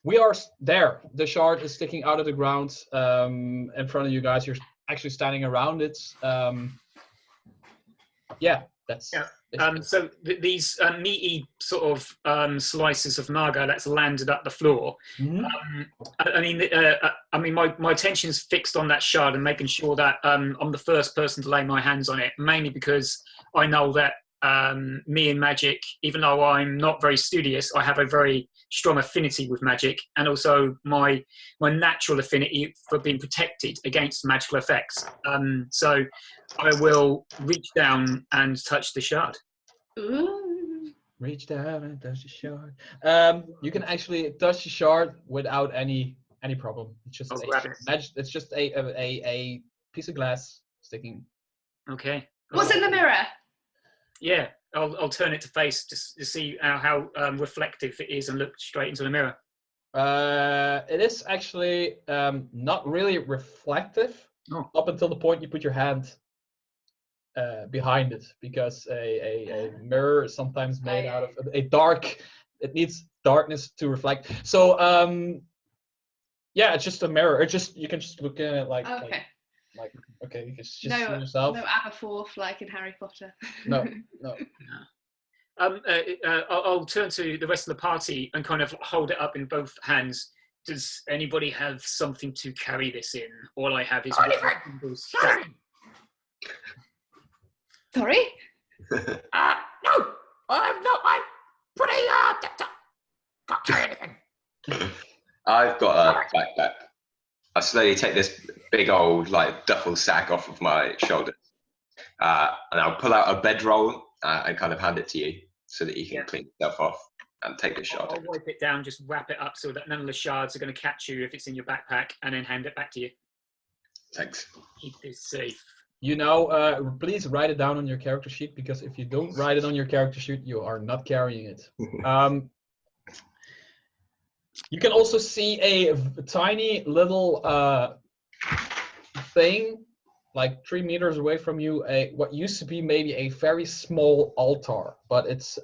We are there. The shard is sticking out of the ground in front of you guys. You're actually standing around it. Yeah, that's. Yeah. So these meaty sort of slices of naga that's landed up the floor. Mm-hmm. I mean, my attention's fixed on that shard and making sure that I'm the first person to lay my hands on it. Mainly because I know that me and magic, even though I'm not very studious, I have a very strong affinity with magic, and also my natural affinity for being protected against magical effects. So I will reach down and touch the shard. Ooh. Reach down and touch the shard. You can actually touch the shard without any problem. It's just it's just a piece of glass sticking. Okay. What's in the mirror? Yeah, I'll turn it to face to see how reflective it is and look straight into the mirror. It is actually not really reflective up until the point you put your hand behind it, because a mirror is sometimes made out of a dark. It needs darkness to reflect. So yeah, it's just a mirror. You can just look at it like okay, you can just see yourself. No Aberforth like in Harry Potter. No. I'll turn to the rest of the party and kind of hold it up in both hands. Does anybody have something to carry this in? All I have is one staff. Sorry? No, I'm not. I'm pretty. Can't carry anything. I've got a backpack. I slowly take this big old duffel sack off of my shoulders, and I'll pull out a bedroll and kind of hand it to you so that you can clean yourself off and take the shard. I'll wipe it down, just wrap it up so that none of the shards are going to catch you if it's in your backpack, and then hand it back to you. Thanks. Keep this safe. Please write it down on your character sheet, because if you don't write it on your character sheet, you are not carrying it. You can also see a tiny little thing, like 3 meters away from you, what used to be maybe a very small altar, but it's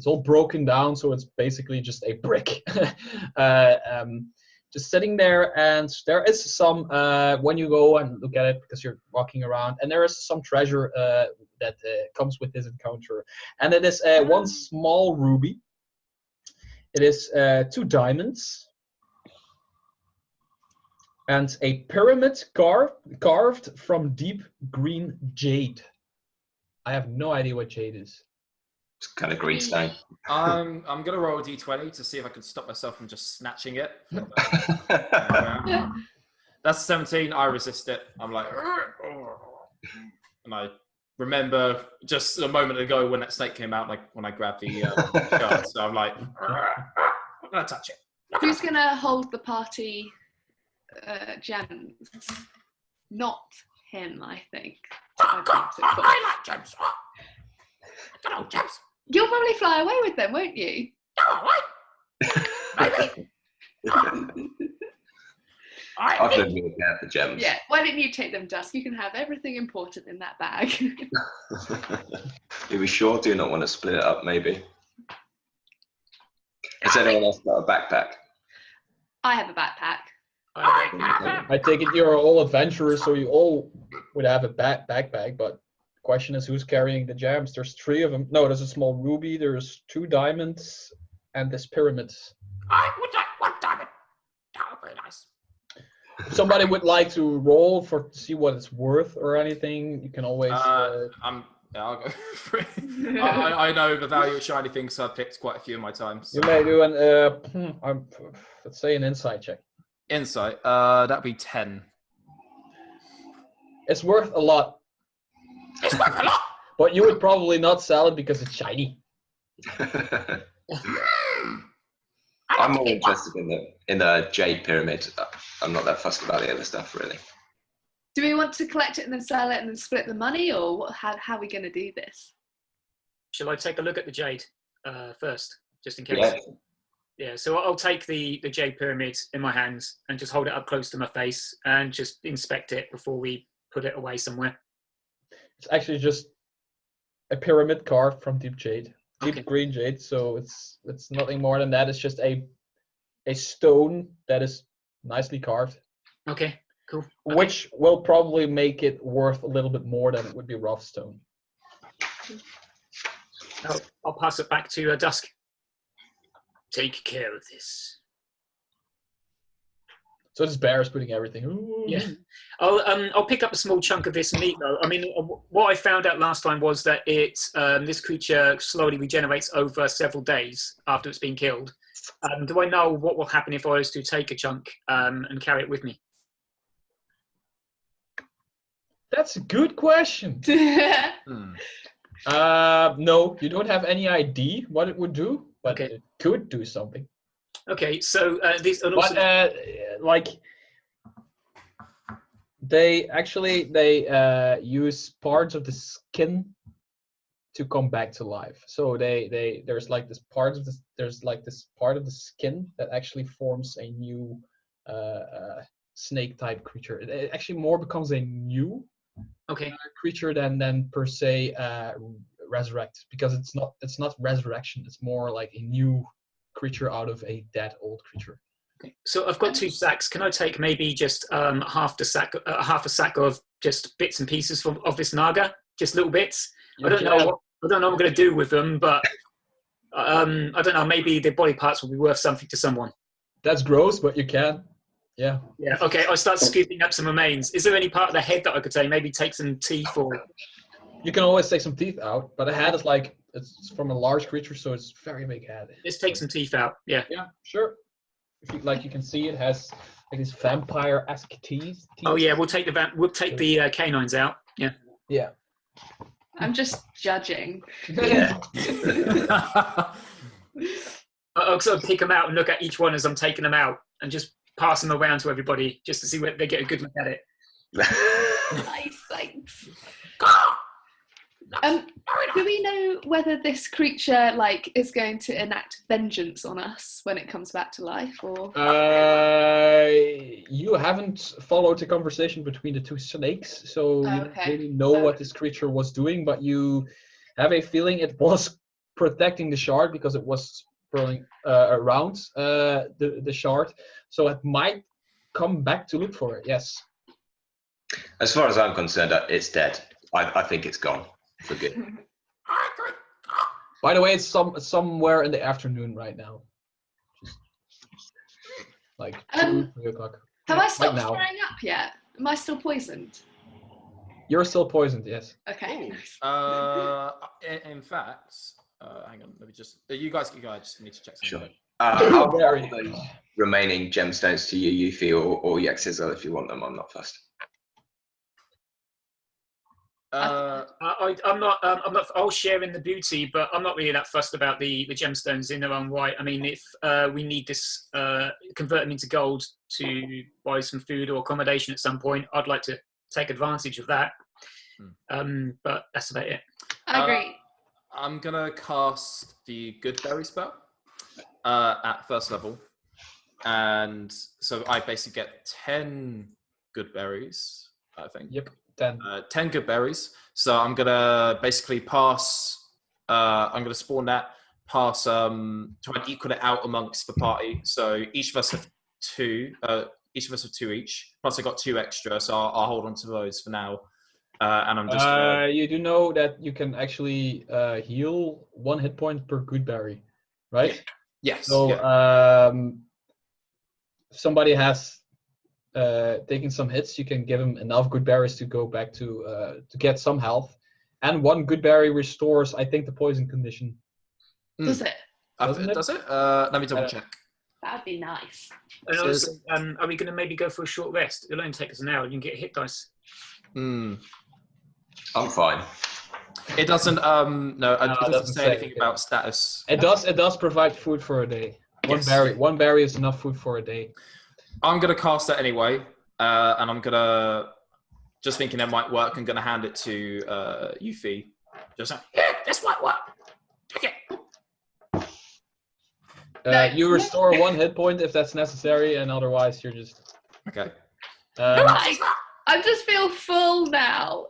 all broken down, so it's basically just a brick. Just sitting there, and there is some, when you go and look at it, because you're walking around, and there is some treasure that comes with this encounter. And it is one small ruby. It is 2 diamonds. And a pyramid carved from deep green jade. I have no idea what jade is. It's kind of green stone. I'm gonna roll a d20 to see if I can stop myself from just snatching it. That's 17. I resist it. I'm like, and I remember just a moment ago when that snake came out, like when I grabbed the shard. So I'm like, I'm gonna touch it. Who's gonna hold the party gems? Not him, I think. I like gems. I don't know gems. You'll probably fly away with them, won't you? Maybe. I've never been at the gems. Yeah, why didn't you take them, Dusk? You can have everything important in that bag. We sure do not want to split it up, maybe. Has anyone else got a backpack? I have a backpack. I take it you're all adventurers, so you all would have a backpack, but the question is who's carrying the gems? There's 3 of them. No, there's a small ruby, there's 2 diamonds, and this pyramid. I would like 1 diamond. That would be nice. If somebody would like to roll to see what it's worth or anything, you can always... I'll go for it. I know the value of shiny things, so I've picked quite a few in my time. So. You may do an, let's say an insight check. Insight, that'd be 10. It's worth a lot. It's worth a lot! But you would probably not sell it because it's shiny. I'm more interested in the jade pyramid. I'm not that fussed about the other stuff, really. Do we want to collect it and then sell it and then split the money, or how are we going to do this? Shall I take a look at the jade first, just in case? Yeah, so I'll take the jade pyramid in my hands and just hold it up close to my face and just inspect it before we put it away somewhere. It's actually just a pyramid carved from deep jade, deep green jade. So it's nothing more than that. It's just a a stone that is nicely carved. Okay, cool. Okay. Which will probably make it worth a little bit more than it would be rough stone. I'll pass it back to Dusk. Take care of this. So this bear is putting everything. Ooh. Yeah, I'll pick up a small chunk of this meat though. I mean, what I found out last time was that this creature slowly regenerates over several days after it's been killed. Do I know what will happen if I was to take a chunk and carry it with me? That's a good question. No, you don't have any idea what it would do, but it could do something. Okay, so these are also... But they use parts of the skin to come back to life. So there's this part of the skin that actually forms a new snake type creature. It actually more becomes a new creature than per se resurrect, because it's not resurrection. It's more like a new creature out of a dead old creature. Okay. So I've got 2 sacks. Can I take maybe just half a sack of just bits and pieces of this naga, just little bits? I don't know what I'm going to do with them, but I don't know. Maybe the body parts will be worth something to someone. That's gross, but you can. Yeah. Yeah. Okay. I start scooping up some remains. Is there any part of the head that I could take? Maybe take some teeth or. You can always take some teeth out, but the head is it's from a large creature, so it's very big head. Let's take some teeth out. Yeah. Yeah. Sure. If you can see, it has like these vampire-esque teeth. Oh yeah, we'll take the canines out. Yeah. Yeah. I'm just judging. Yeah. I'll sort of pick them out and look at each one as I'm taking them out, and just pass them around to everybody just to see where they get a good look at it. Nice, thanks. Do we know whether this creature is going to enact vengeance on us when it comes back to life, or? You haven't followed the conversation between the 2 snakes, so you don't really know what this creature was doing, but you have a feeling it was protecting the shard because it was swirling around the shard, so it might come back to look for it. Yes. As far as I'm concerned, it's dead. I think it's gone for good. By the way, it's somewhere in the afternoon right now. Just 2, 3 o'clock. Have I stopped throwing up yet? Am I still poisoned? You're still poisoned, yes. Okay. In fact, hang on. Let me just. You guys just need to check something. Sure. I'll give those remaining gemstones to you, Yuffie, or Yexizel if you want them. I'm not fussed. I'm not. I'll share in the beauty, but I'm not really that fussed about the gemstones in their own right. I mean, if we need this, convert them into gold to buy some food or accommodation at some point, I'd like to take advantage of that. But that's about it. I agree. I'm gonna cast the good berry spell at first level, and so I basically get 10 good berries. I think. Yep. 10 good berries. So I'm gonna basically pass. I'm gonna spawn that, pass. Try and equal it out amongst the party. So each of us have 2. Each of us have 2 each. Plus I got 2 extra, so I'll hold on to those for now. And I'm just. You do know that you can actually heal 1 hit point per good berry, right? Yes. So if somebody has taken some hits, you can give them enough good berries to go back to get some health, and 1 good berry restores, I think, the poison condition. Does it? Does it? Let me double check. That'd be nice. And also, are we going to maybe go for a short rest? It'll only take us an hour. You can get hit dice. I'm fine. It doesn't. No, it doesn't say anything about status. It does provide food for a day. One berry is enough food for a day. I'm gonna cast that anyway, and I'm gonna just thinking that might work. I'm gonna hand it to Yuffie. Just like, yeah, this might work. Take it. You restore 1 hit point if that's necessary, and otherwise you're just okay. I just feel full now.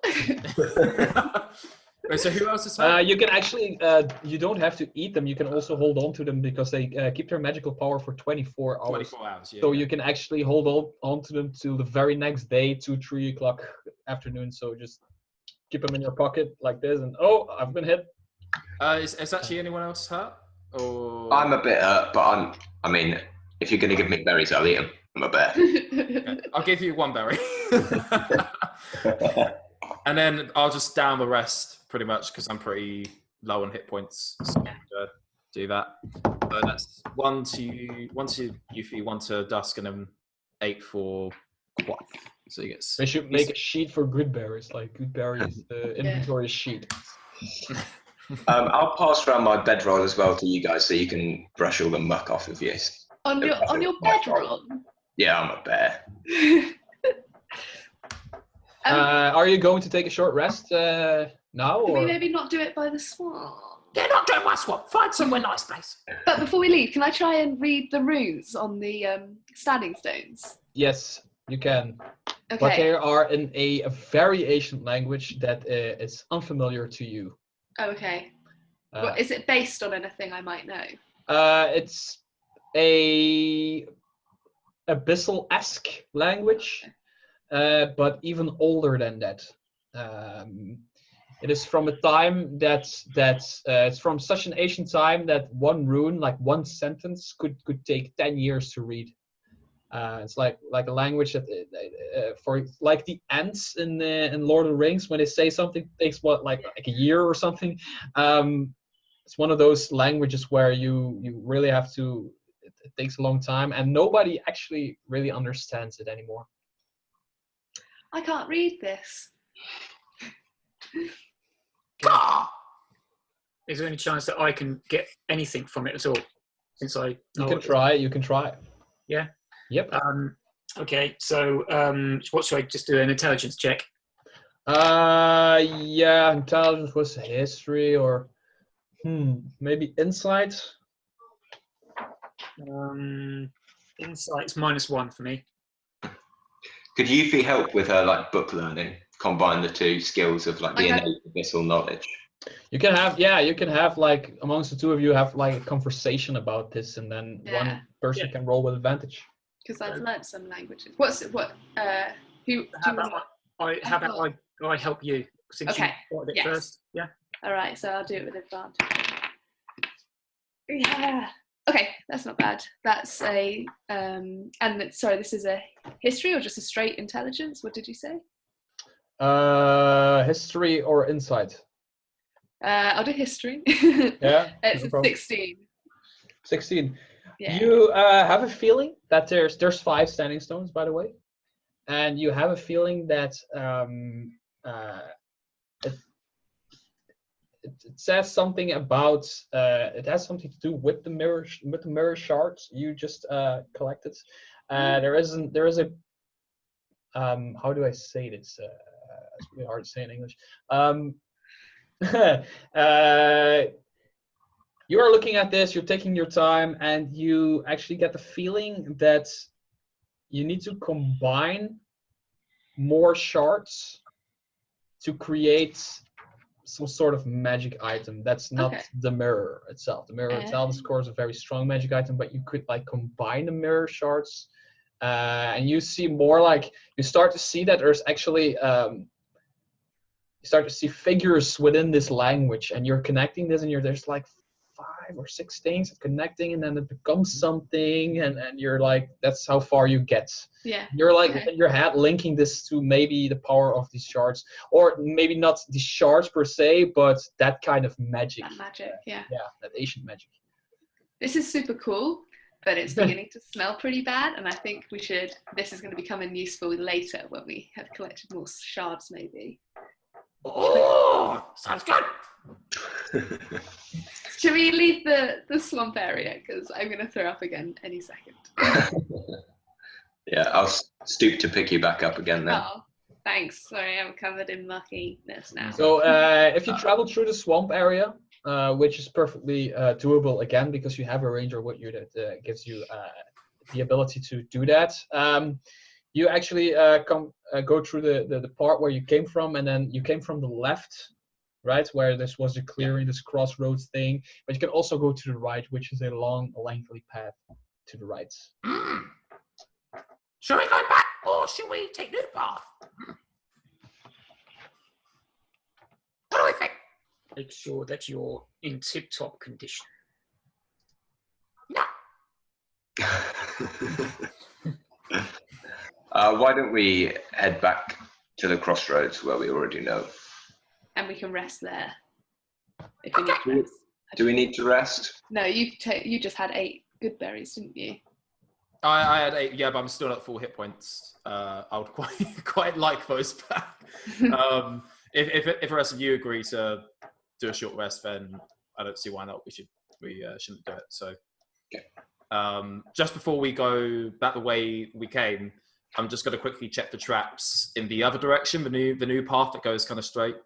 Wait, so who else is that? You can actually, you don't have to eat them. You can also hold on to them because they keep their magical power for 24 hours. 24 hours, yeah. So you can actually hold on to them till the very next day, 2-3 o'clock afternoon. So just keep them in your pocket like this, and I've been hit. Is actually anyone else hurt? Or I'm a bit hurt, but I mean, if you're going to give me berries, I'll eat them. I'm a bear. Okay. I'll give you 1 berry. And then I'll just down the rest pretty much because I'm pretty low on hit points. So do that. So that's 1 to Yuffie, 1 to Dusk, and then 8 for Quaff. So you get. They should make a sheet for good berries, like good berries inventory sheet. I'll pass around my bedroll as well to you guys, so you can brush all the muck off of you. On your bedroll? Yeah, I'm a bear. Are you going to take a short rest now? Can or? we maybe not do it by the swamp? Yeah, not doing my swamp. Find somewhere nice place. But before we leave, can I try and read the runes on the standing stones? Yes, you can. Okay. But they are in a very ancient language that is unfamiliar to you. Oh, okay. Is it based on anything I might know? It's a abyssal-esque language, but even older than that. It is from a time that's it's from such an ancient time that one rune, like one sentence, could take 10 years to read. It's like a language that for like the ants in Lord of the Rings, when they say something takes like a year or something. It's one of those languages where you really have to. It takes a long time, and nobody actually really understands it anymore. I can't read this. Is there any chance that I can get anything from it at all? Since you can try. You can try. Yeah. Yep. Okay. So, what should I just do? An intelligence check. Yeah. Intelligence was history, or maybe insight. Insight's -1 for me. Could Yuffie help with her like book learning? Combine the two skills of like the innate abyssal knowledge. You can have like amongst the two of you have like a conversation about this, and then one person can roll with advantage. Because I've learned some languages. How about I help you since you got it first? Yeah. All right, so I'll do it with advantage. Yeah. Okay, that's not bad. That's a this is a history or just a straight intelligence? What did you say? History or insight? I'll do history. Yeah. It's a 16. 16. Yeah. You have a feeling that there's 5 standing stones, by the way, and you have a feeling that it says something about it has something to do with the mirror shards you just collected. There is a how do I say this? It's really hard to say in English. You are looking at this, you're taking your time, and you actually get the feeling that you need to combine more shards to create some sort of magic item. That's not the mirror itself. The mirror itself is, of course, a very strong magic item, but you could like combine the mirror shards, and you see more like, you start to see that there's actually you start to see figures within this language, and you're connecting this, and there's like 5 or 6 things connecting, and then it becomes something, and you're like, that's how far you get. Yeah. You're like in your head linking this to maybe the power of these shards, or maybe not the shards per se, but that kind of magic. That magic, yeah. Yeah, that ancient magic. This is super cool, but it's beginning to smell pretty bad, and I think this is going to become useful later when we have collected more shards, maybe. Oh, sounds good. Should we leave the swamp area? Because I'm going to throw up again any second. Yeah, I'll stoop to pick you back up again then. Oh, thanks. Sorry, I'm covered in muckiness now. So if you travel through the swamp area, which is perfectly doable again, because you have a ranger with you that gives you the ability to do that. You actually go through the part where you came from, and then you came from the left, right? Where this was a clearing, this crossroads thing. But you can also go to the right, which is a long, lengthy path to the right. Should we go back or should we take the path? What do we think? Make sure that you're in tip-top condition. No. Why don't we head back to the crossroads where we already know? And we can rest there. If we need to rest. Do we need to rest? No, you just had 8 good berries, didn't you? I had 8, yeah, but I'm still at full hit points. I would quite like those back. If the rest of you agree to do a short rest, then I don't see why not. We shouldn't do it. So, just before we go back the way we came, I'm just going to quickly check the traps in the other direction, the new path that goes kind of straight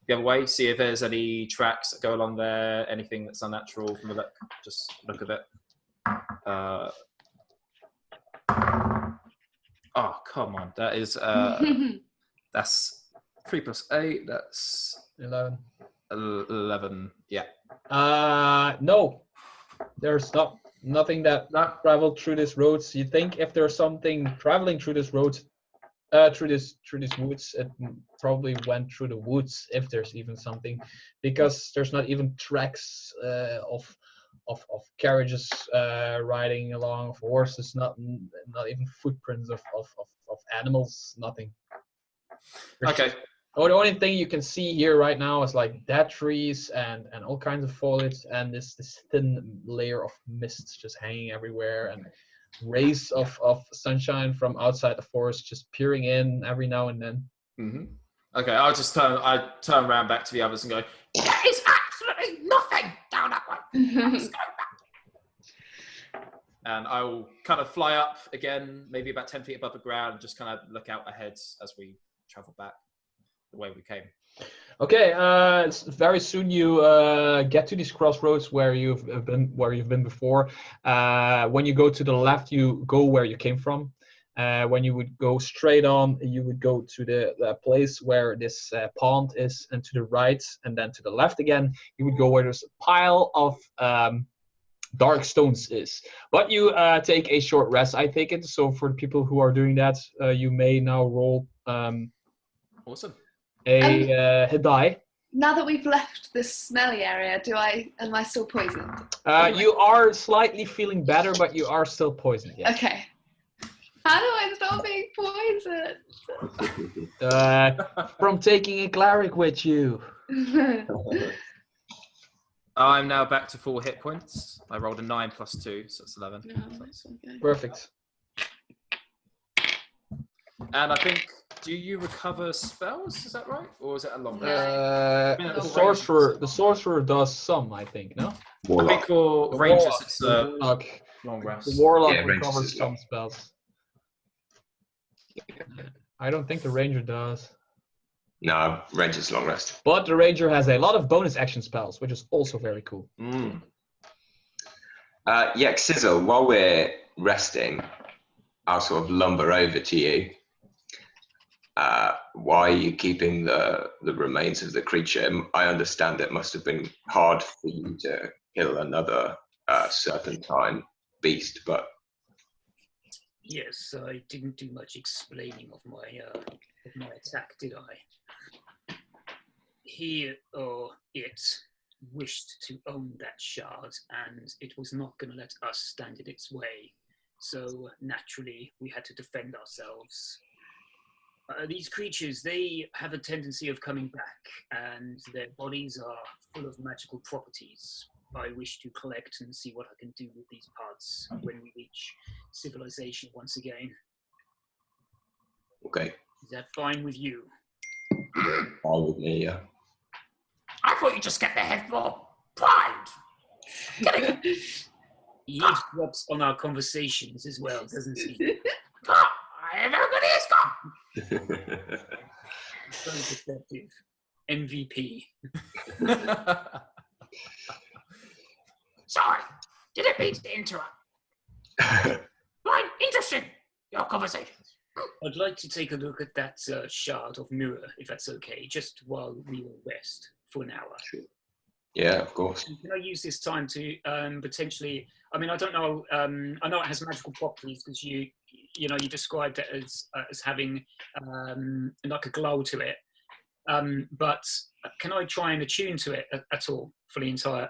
the other way. See if there's any tracks that go along there, anything that's unnatural from the look. Just look at it. Oh, come on. That is, that's 3 + 8. That's 11. 11. Yeah. No, there's nothing that traveled through this roads. You think if there's something traveling through this road, through this woods, it probably went through the woods, if there's even something, because there's not even tracks of carriages riding along, of horses, not even footprints of animals, nothing. Okay. The only thing you can see here right now is like dead trees and all kinds of foliage and this thin layer of mist just hanging everywhere and rays of sunshine from outside the forest just peering in every now and then. Mm-hmm. Okay, I turn around back to the others and go, there is absolutely nothing down that way. Let's go back. And I will kind of fly up again, maybe about 10 feet above the ground, and just kind of look out ahead as we travel back the way we came. Okay, very soon you get to these crossroads where you've been before. When you go to the left, you go where you came from. When you would go straight on, you would go to the place where this pond is, and to the right, and then to the left again, you would go where there's a pile of dark stones is. But you take a short rest, I take it. So for the people who are doing that, you may now roll Awesome. a hit die. Now that we've left the smelly area, am I still poisoned? You are slightly feeling better, but you are still poisoned. Yes. Okay. How do I stop being poisoned? From taking a cleric with you. I'm now back to full hit points. I rolled a 9 + 2, so it's 11. Okay. Perfect. And I think, do you recover spells? Is that right, or is it a long rest? The sorcerer does some, I think. No. I think for rangers it's a long rest. The warlock Yeah, recovers some spells. I don't think the ranger does. No, ranger's long rest. But the ranger has a lot of bonus action spells, which is also very cool. Yeah, Sizzle, while we're resting, I'll sort of lumber over to you. Why are you keeping the remains of the creature? I understand it must have been hard for you to kill another serpentine beast, but... Yes, I didn't do much explaining of my attack, did I? He or it wished to own that shard, and it was not going to let us stand in its way. So naturally, we had to defend ourselves. These creatures, they have a tendency of coming back, and their bodies are full of magical properties. I wish to collect and see what I can do with these parts when we reach civilization once again. Okay. Is that fine with you? Fine with me, yeah. I thought you just kept the head more pride. He eavesdrops on our conversations as well, doesn't he? Everybody is gone. So deceptive. MVP. Sorry, didn't mean to interrupt. Fine, interesting, your conversations. I'd like to take a look at that shard of mirror, if that's okay, just while we all rest. for an hour. Yeah, of course. Can I use this time to potentially? I mean, I don't know. I know it has magical properties because you described it as having like a glow to it. But can I try and attune to it at all for the entire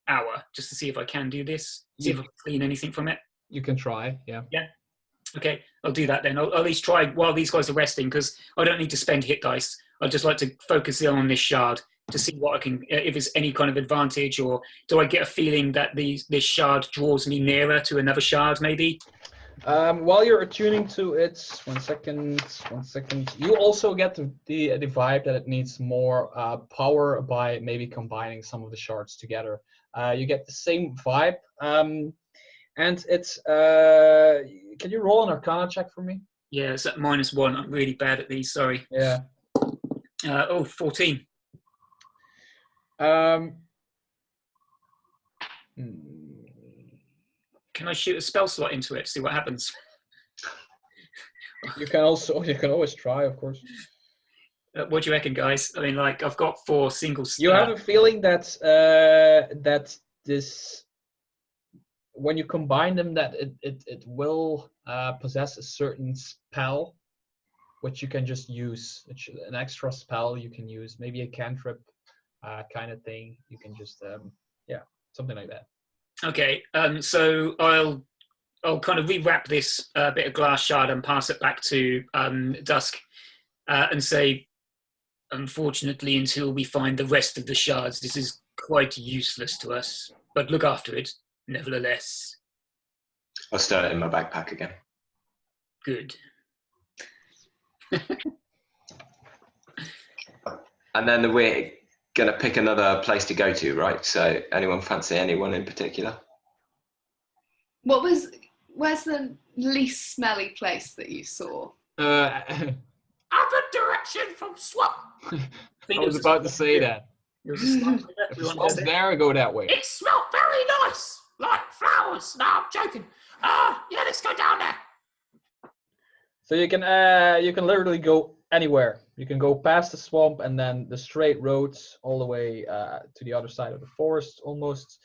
hour, just to see if I can do this? See if I can clean anything from it. You can try. Yeah. Yeah. Okay, I'll do that then. I'll at least try while these guys are resting, because I don't need to spend hit dice. I'd just like to focus in on this shard to see what I can, if there's any kind of advantage, or do I get a feeling that this shard draws me nearer to another shard, maybe? While you're attuning to it, 1 second, you also get the vibe that it needs more power by maybe combining some of the shards together. You get the same vibe, and it's, can you roll an Arcana check for me? Yeah, it's at -1. I'm really bad at these, sorry. Yeah. 14. Can I shoot a spell slot into it to see what happens? You can always try, of course. What do you reckon, guys? I mean, like, I've got 4 singles. You have a feeling that that this, when you combine them, that it will possess a certain spell, which you can just use. An extra spell you can use, maybe a cantrip kind of thing. You can just something like that. Okay, so I'll kind of rewrap this bit of glass shard and pass it back to Dusk and say, unfortunately, until we find the rest of the shards, this is quite useless to us. But look after it, nevertheless. I'll stir it in my backpack again. Good. And then we're going to pick another place to go to, right? So anyone fancy anyone in particular? Where's the least smelly place that you saw? Other direction from swamp. I was about to say that. It was a slump. There, go that way. It smelled very nice, like flowers. No, I'm joking. Yeah, let's go down there. So you can literally go anywhere. You can go past the swamp and then the straight roads all the way to the other side of the forest almost.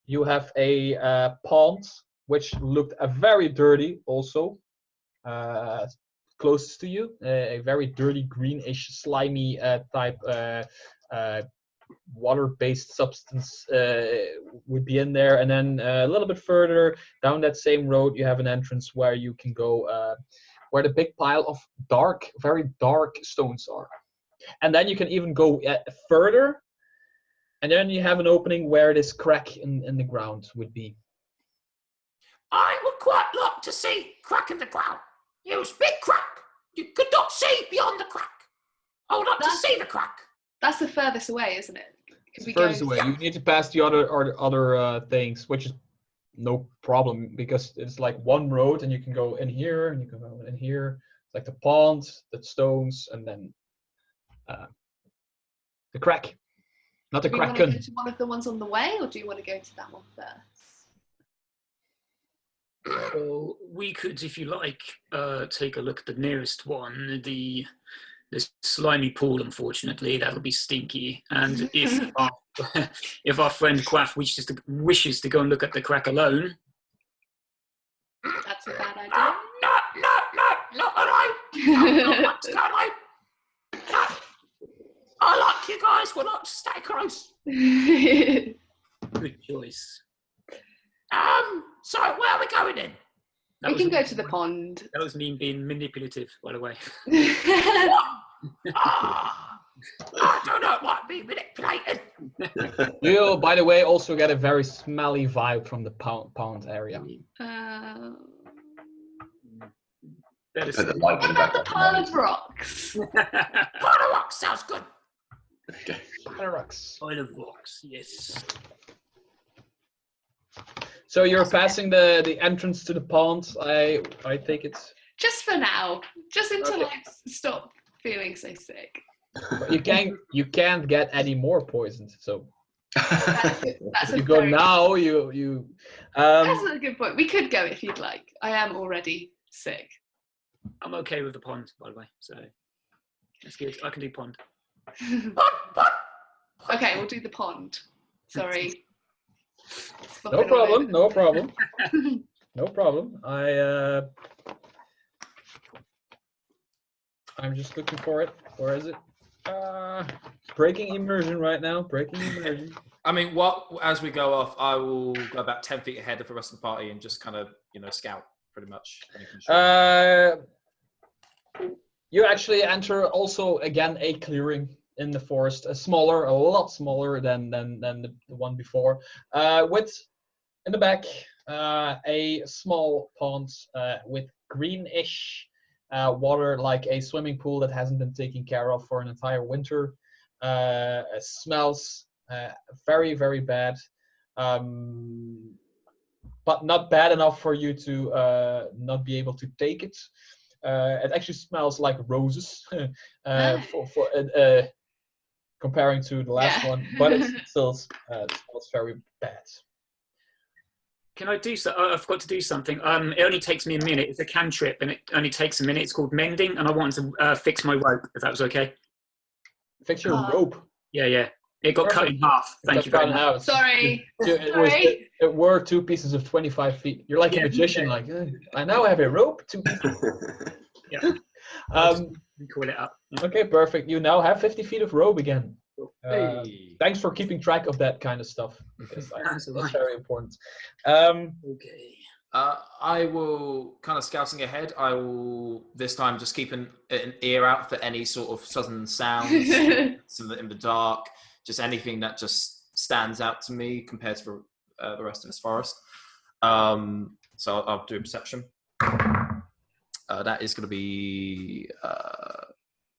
You have a pond, which looked very dirty also, closest to you. A very dirty, greenish, slimy type water-based substance would be in there. And then a little bit further down that same road, you have an entrance where you can go where the big pile of very dark stones are. And then you can even go further, and then you have an opening where this crack in the ground would be. I would quite like to see crack in the ground. It was big crack. You could not see beyond the crack. I would like to see the crack. That's the furthest away, isn't it? It's furthest away. You need to pass the other things, which is no problem because it's like one road, and you can go in here and you can go in here. It's like the pond, the stones, and then the crack. Not the kraken. Do you want to go to one of the ones on the way, or do you want to go to that one first? Well, we could, if you like, take a look at the nearest one, the slimy pool. Unfortunately, that'll be stinky. And if our friend Quaff wishes to go and look at the crack alone, that's a bad idea. Not alone. I want to go alone. I like you guys. We're not to stay close. good choice. So where are we going in? We can go to the pond. That was me being manipulative, by the way. I do not want to be manipulated. You, by the way, also get a very smelly vibe from the pond area. Put the light in the pile of rocks. Pile of rocks sounds good. Okay. Pile of rocks. Pile of rocks, yes. So you're passing the entrance to the pond. I think it's just for now, just until I stop feeling so sick. You can't get any more poisoned. So that's if you go now, you. That's a good point. We could go if you'd like. I am already sick. I'm okay with the pond, by the way. So that's good. I can do pond. Pond. Okay, we'll do the pond. Sorry. No problem. No problem. No problem. I'm just looking for it. Where is it? Breaking immersion right now. Breaking immersion. I mean, as we go off, I will go about 10 feet ahead of the rest of the party and just kind of, scout pretty much. Making sure. You actually enter also again a clearing in the forest, a lot smaller than the one before. With in the back a small pond with greenish water, like a swimming pool that hasn't been taken care of for an entire winter. It smells very, very bad, but not bad enough for you to not be able to take it. It actually smells like roses comparing to the last one, but it still smells very bad. Can I do so? I forgot to do something. It only takes me a minute. It's a cantrip, and it only takes a minute. It's called mending, and I wanted to fix my rope, if that was okay. Fix your rope? Yeah. It got cut in half. Thank you very much. Sorry. It were 2 pieces of 25 feet. You're like a magician, like, I now have a rope. 2 pieces. Yeah. Call it up. Okay, perfect. You now have 50 feet of rope again. Hey. Thanks for keeping track of that kind of stuff, because that's very important. Okay. I will, kind of scouting ahead, I will this time just keep an ear out for any sort of sudden sounds in the dark, just anything that just stands out to me compared to the rest of this forest. So I'll do a perception. That is going to be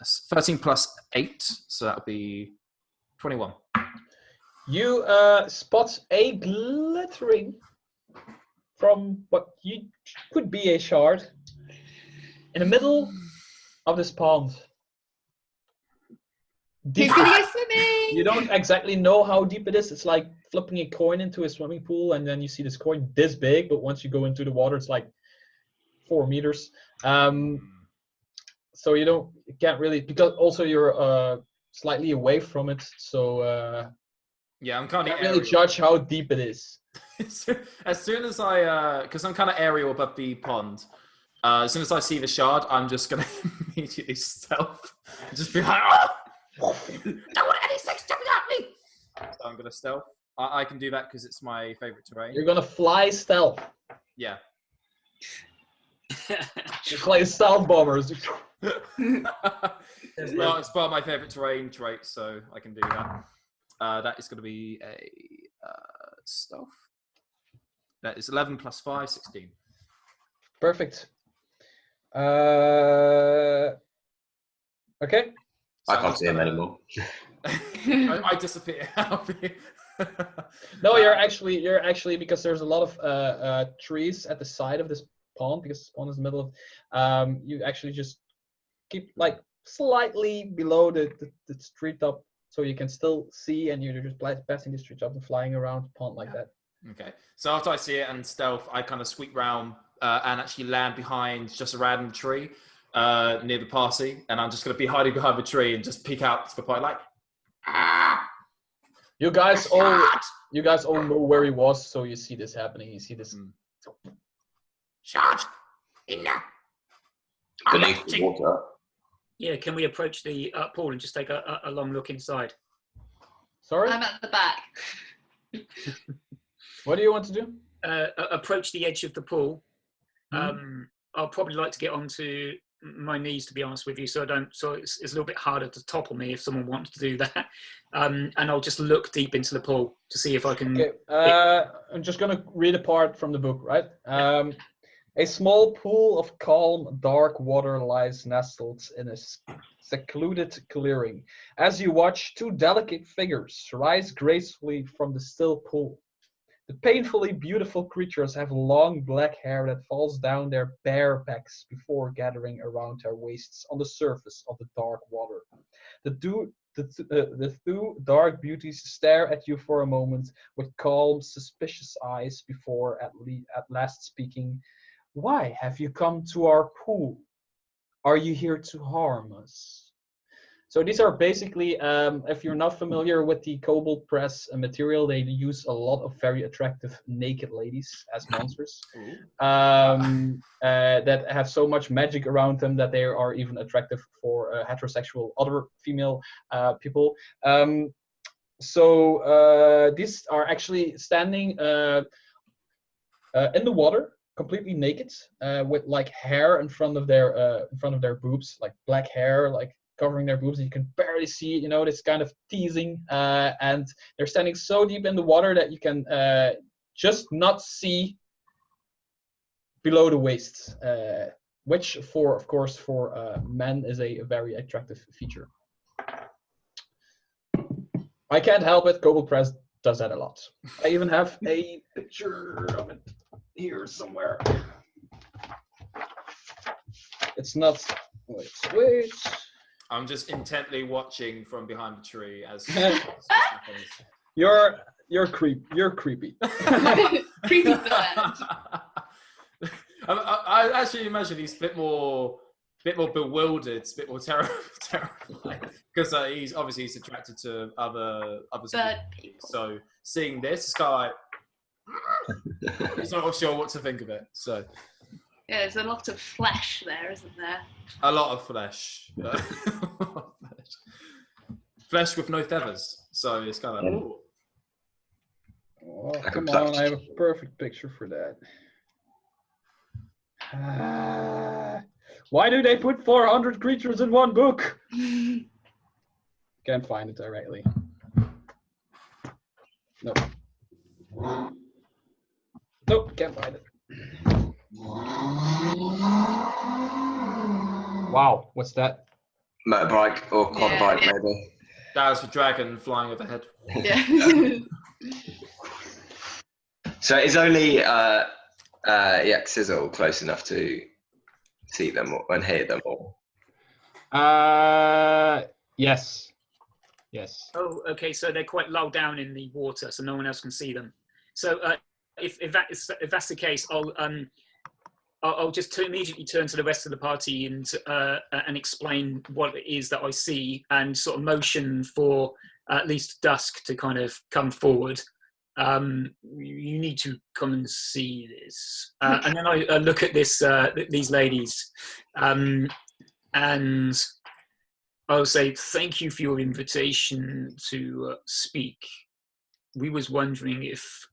13 plus 8, so that'll be 21. You spot a glittering from what could be a shard in the middle of this pond. Who's gonna go swimming? You don't exactly know how deep it is. It's like flipping a coin into a swimming pool, and then you see this coin this big, but once you go into the water, it's like 4 meters. So you can't really, because also you're slightly away from it, so yeah, I'm kind of can't really judge how deep it is. As soon as because I'm kind of aerial above the pond, as soon as I see the shard, I'm just gonna immediately stealth, just be like, don't want anything jumping at me. So I'm gonna stealth. I can do that because it's my favorite terrain. You're gonna fly stealth. Yeah. You play stealth bombers. It's part of my favorite terrain trait, so I can do that. That is going to be a stealth. That is 11 plus 5, 16. Perfect. Okay. So I can't see him anymore. I disappear. No, you're actually because there's a lot of trees at the side of this pond, because this pond is in the middle of. You actually just keep like slightly below the street top, so you can still see, and you're just passing the street top and flying around the pond like that. Okay. So after I see it and stealth, I kind of sweep round and actually land behind just a random tree near the party, and I'm just going to be hiding behind the tree and just peek out to the party like, You guys all know where he was, so you see this happening. You see this. Shard in there. Beneath the water. Yeah, can we approach the pool and just take a long look inside? Sorry? I'm at the back. What do you want to do? Approach the edge of the pool. I'll probably like to get onto my knees, to be honest with you, so it's a little bit harder to topple me if someone wants to do that. And I'll just look deep into the pool to see if I can. Okay. I'm just gonna read a part from the book, right? A small pool of calm, dark water lies nestled in a secluded clearing. As you watch, 2 delicate figures rise gracefully from the still pool. The painfully beautiful creatures have long black hair that falls down their bare backs before gathering around their waists on the surface of the dark water. The two dark beauties stare at you for a moment with calm, suspicious eyes before at last speaking. Why have you come to our pool? Are you here to harm us? So these are basically, if you're not familiar with the Kobold press material, they use a lot of very attractive naked ladies as monsters that have so much magic around them that they are even attractive for heterosexual other female people. So these are actually standing in the water, completely naked, with like hair in front of their boobs, like black hair, like covering their boobs. You can barely see, this kind of teasing, and they're standing so deep in the water that you can just not see below the waist, which of course for men is a very attractive feature. I can't help it, Kobold Press does that a lot. I even have a picture of it here somewhere. It's not, wait. I'm just intently watching from behind the tree as this happens. You're creepy. Creepy bird. I actually imagine he's a bit more bewildered, a bit more terrified, because he's attracted to other people. So seeing this, it's kind of like he's not sure what to think of it. So yeah, there's a lot of flesh there, isn't there? A lot of flesh. Flesh with no feathers. So it's kind of ooh. Oh, come on, I have a perfect picture for that. Why do they put 400 creatures in one book? Can't find it directly. Nope. Nope, can't find it. Wow, what's that? Motorbike or quad bike, maybe. That was the dragon flying overhead. Yeah. So is only Sizzle close enough to see them and hear them all? Yes. Oh, okay. So they're quite low down in the water, so no one else can see them. So if that's the case, I'll just immediately turn to the rest of the party and explain what it is that I see, and sort of motion for at least Dusk to kind of come forward. You need to come and see this, and then I look at these ladies, and I'll say thank you for your invitation to speak. We was wondering if,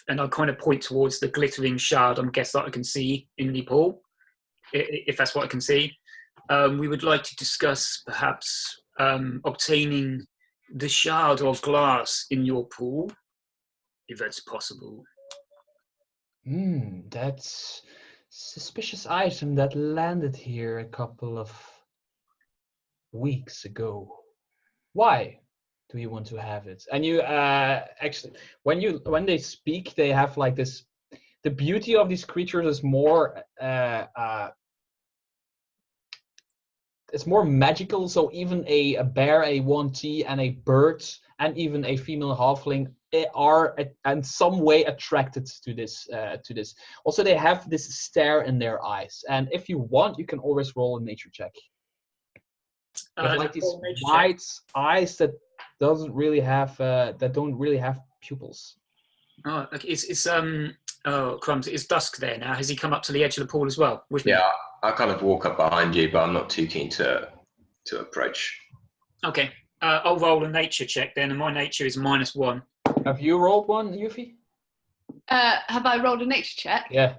and I'll kind of point towards the glittering shard, I guess, that I can see in the pool, if that's what I can see. We would like to discuss perhaps obtaining the shard of glass in your pool, if that's possible. That's suspicious item that landed here a couple of weeks ago. Why do you want to have it? And you actually, when they speak, they have like this. The beauty of these creatures is more. It's more magical. So even a bear, a 1T, and a bird, and even a female halfling are in some way attracted to this. Also, they have this stare in their eyes, and if you want, you can always roll a nature check. Like these wide eyes that don't really have pupils. Oh, okay. It's Crumbs. Is Dusk there now? Has he come up to the edge of the pool as well with me? Yeah, I kind of walk up behind you, but I'm not too keen to approach. Okay. I'll roll a nature check then, and my nature is -1. Have you rolled one, Yuffie? Have I rolled a nature check? Yeah.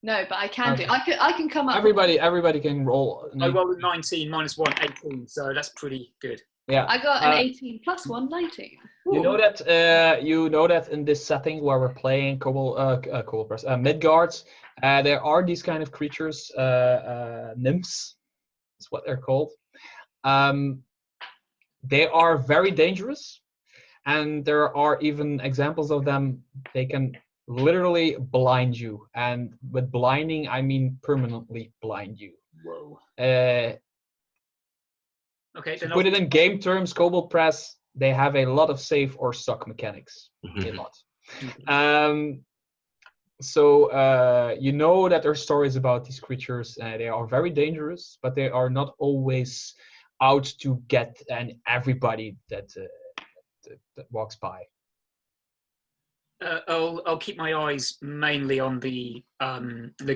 No, but I can Okay. do. I can come up. Everybody can roll. I rolled a 19 -1, 18, so that's pretty good. Yeah. I got an 18 + 1, 19. You know that in this setting where we're playing Kobold Press, Midgards, there are these kind of creatures, nymphs. That's what they're called. They are very dangerous, and there are even examples of them. They can literally blind you, and with blinding, I mean permanently blind you. Whoa. Okay. To put it in game terms, Kobold Press, they have a lot of save or suck mechanics. A lot. So you know that there are stories about these creatures. They are very dangerous, but they are not always out to get everybody that walks by. I'll keep my eyes mainly on the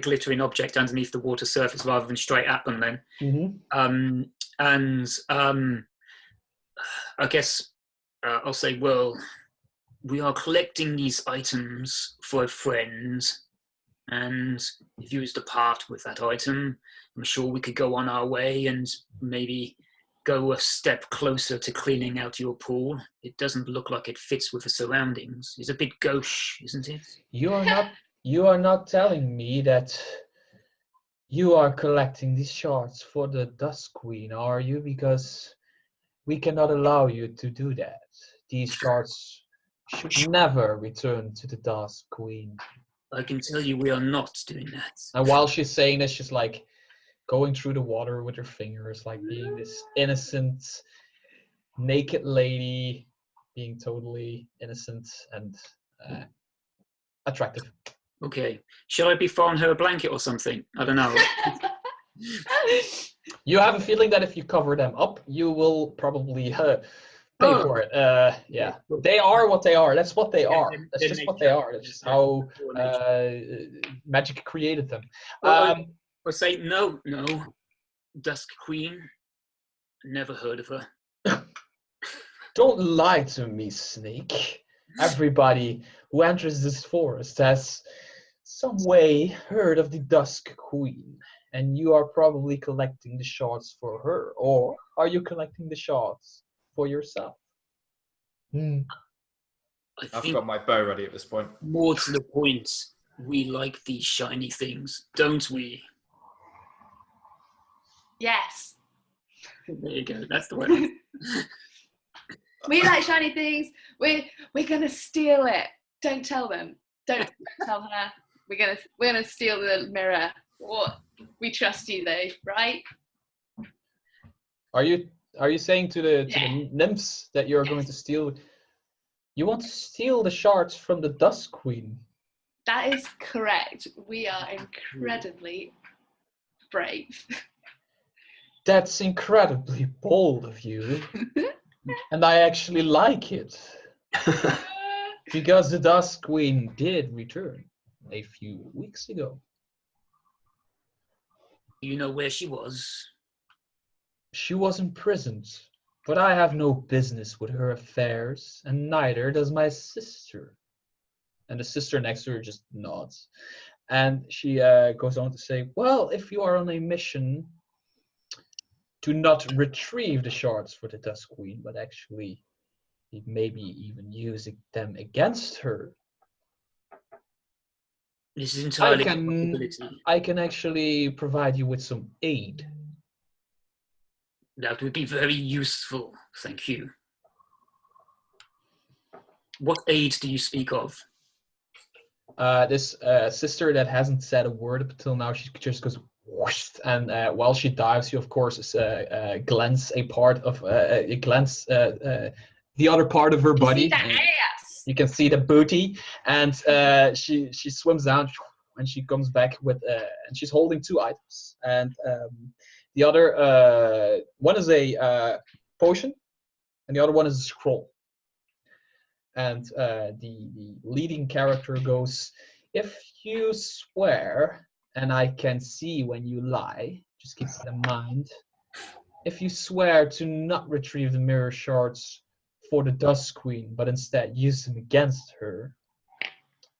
glittering object underneath the water surface rather than straight at them then. I guess I'll say, well, we are collecting these items for a friend, and if you was to part with that item, I'm sure we could go on our way and maybe go a step closer to cleaning out your pool. It doesn't look like it fits with the surroundings. It's a bit gauche, isn't it? You are not telling me that you are collecting these shards for the Dusk Queen, are you? Because we cannot allow you to do that. These shards should never return to the Dusk Queen. I can tell you we are not doing that. And while she's saying this, she's like going through the water with her fingers, like being this innocent, naked lady, being totally innocent and attractive. Okay. Shall I be throwing her a blanket or something? I don't know. You have a feeling that if you cover them up, you will probably pay for it. Yeah. They are what they are. That's what they are. That's just what they are. That's just how magic created them. Or say, no, Dusk Queen. Never heard of her. Don't lie to me, Snake. Everybody who enters this forest has some way heard of the Dusk Queen. And you are probably collecting the shards for her. Or are you collecting the shards for yourself? I've got my bow ready at this point. More to the point, we like these shiny things, don't we? Yes. There you go. That's the one. We like shiny things. We're gonna steal it. Don't tell them. Don't tell her. We're gonna steal the mirror. What? We trust you, though, right? Are you saying to the nymphs that you're going to steal? You want to steal the shards from the Dusk Queen? That is correct. We are incredibly brave. That's incredibly bold of you. And I actually like it. Because the Dusk Queen did return a few weeks ago. You know where she was? She was imprisoned, but I have no business with her affairs, and neither does my sister. And the sister next to her just nods. And she goes on to say, well, if you are on a mission to not retrieve the shards for the Dusk Queen, but actually maybe even using them against her, this is entirely a possibility. I can actually provide you with some aid. That would be very useful, thank you. What aid do you speak of? This sister that hasn't said a word up until now, she just goes whoosh, and while she dives, she of course glances a part of the other part of her body. You see the ass. You can see the booty, and she swims down, and she comes back with and she's holding two items, and the other one is a potion, and the other one is a scroll. And the leading character goes, if you swear, and I can see when you lie, just keep it in mind, if you swear to not retrieve the mirror shards for the Dusk Queen, but instead use them against her,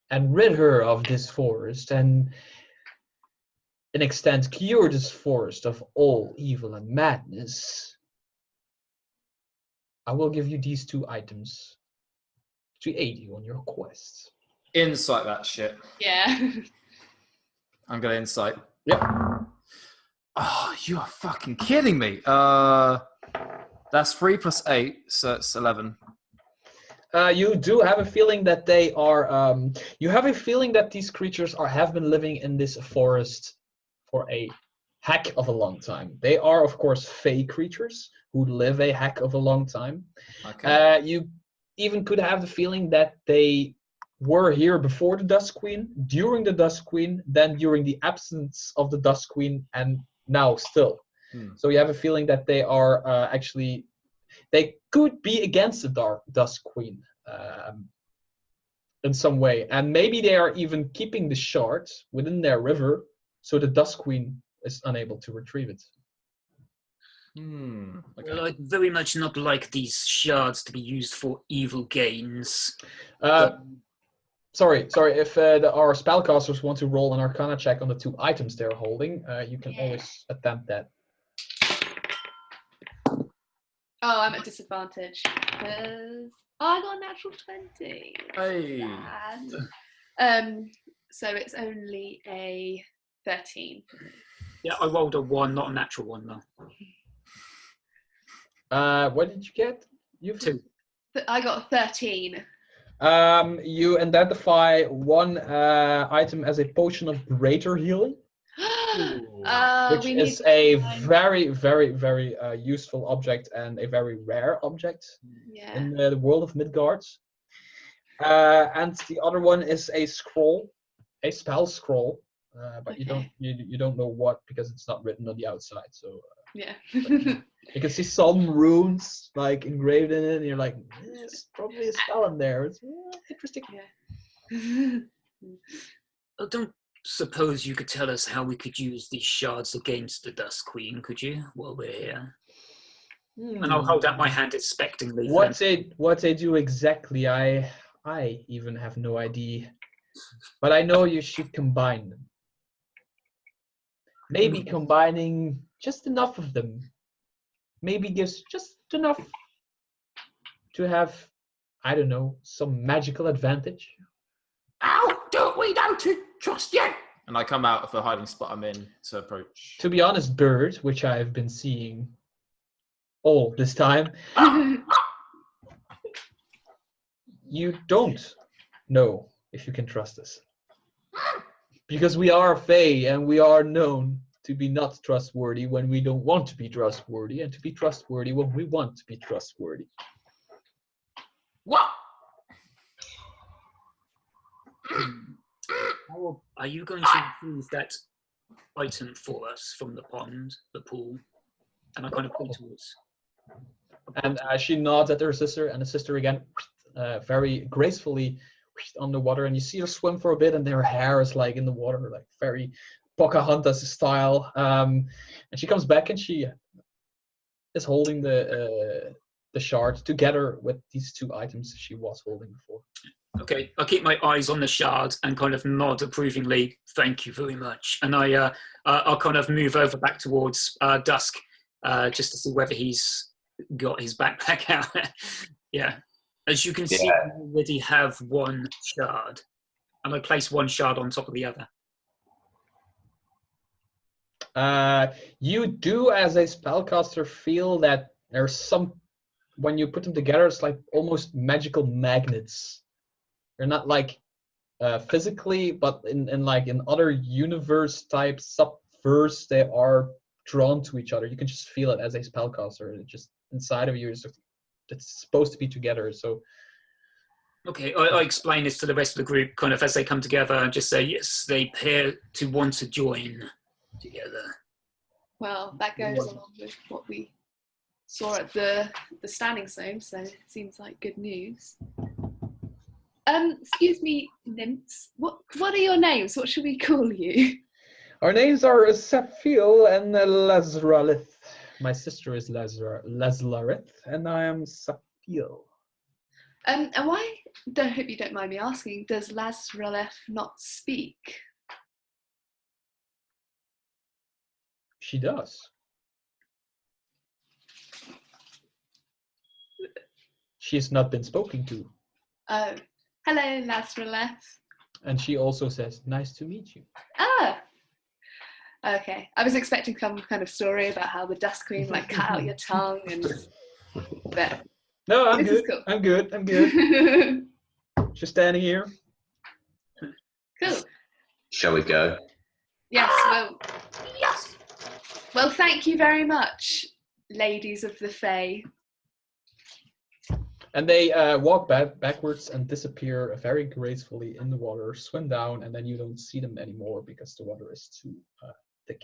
and rid her of this forest, and in extent cure this forest of all evil and madness, I will give you these two items to aid you on your quest. Insight that shit. Yeah. I'm gonna insight. Yep. Oh, you are fucking kidding me. That's 3 + 8, so it's 11. You do have a feeling that they are. You have a feeling that these creatures have been living in this forest for a heck of a long time. They are, of course, fey creatures who live a heck of a long time. Okay. You even could have the feeling that they were here before the Dusk Queen, during the Dusk Queen, then during the absence of the Dusk Queen, and now still. So you have a feeling that they are actually, they could be against the Dusk Queen in some way. And maybe they are even keeping the shards within their river so the Dusk Queen is unable to retrieve it. Okay. Well, I'd very much not like these shards to be used for evil gains. Sorry. If our spellcasters want to roll an Arcana check on the 2 items they're holding, you can always attempt that. Oh, I'm at disadvantage because I got a natural 20. Hey. Sad. So it's only a 13. Yeah, I rolled a 1, not a natural 1 though. What did you get? 2. I got a 13. You identify one item as a potion of greater healing, which is a very, very, very useful object and a very rare object in the world of Midgard. And the other one is a scroll, a spell scroll, but you don't know what because it's not written on the outside. So you can see some runes like engraved in it, and you're like, there's probably a spell in there. It's interesting. I don't suppose you could tell us how we could use these shards against the Dusk Queen, could you, while we're here? And I'll hold out my hand expectingly. What they do exactly, I even have no idea. But I know you should combine them. Maybe combining just enough of them maybe gives just enough to have, I don't know, some magical advantage. Ow! We don't trust you! And I come out of the hiding spot I'm in to approach. To be honest, Bird, which I've been seeing all this time, you don't know if you can trust us. Because we are Fae and we are known to be not trustworthy when we don't want to be trustworthy, and to be trustworthy when we want to be trustworthy. What? Are you going to retrieve that item for us from the pond, the pool? And I kind of point towards. And she nods at her sister, and the sister again, very gracefully on the water, and you see her swim for a bit, and their hair is like in the water, like very Pocahontas style. And she comes back, and she is holding the shard together with these 2 items she was holding before. Okay, I keep my eyes on the shard and kind of nod approvingly. Thank you very much. And I'll kind of move over back towards Dusk, just to see whether he's got his backpack out. Yeah. As you can see, I already have 1 shard. And I place 1 shard on top of the other. You do, as a spellcaster, feel that there's some, when you put them together, it's like almost magical magnets. They're not like physically, but in like in other universe type subverse, they are drawn to each other. You can just feel it as a spellcaster. It just inside of you is it's supposed to be together. So okay, I explain this to the rest of the group kind of as they come together and just say, yes, they appear to want to join together. Well, that goes along with what we saw at the standing stone, so it seems like good news. Excuse me, nymphs. What are your names? What should we call you? Our names are Saphil and Lazralith. My sister is Lazlarith, and I am Saphil. And why, I hope you don't mind me asking, does Lazralith not speak? She does. She's not been spoken to. Oh, hello, Lazralith. And she also says, nice to meet you. Ah, okay. I was expecting some kind of story about how the Dusk Queen like cut out your tongue and... But no, I'm good. Cool. I'm good. Just standing here. Cool. Shall we go? Yes, well, thank you very much, ladies of the Fae. And they walk backwards and disappear very gracefully in the water, swim down, and then you don't see them anymore because the water is too thick.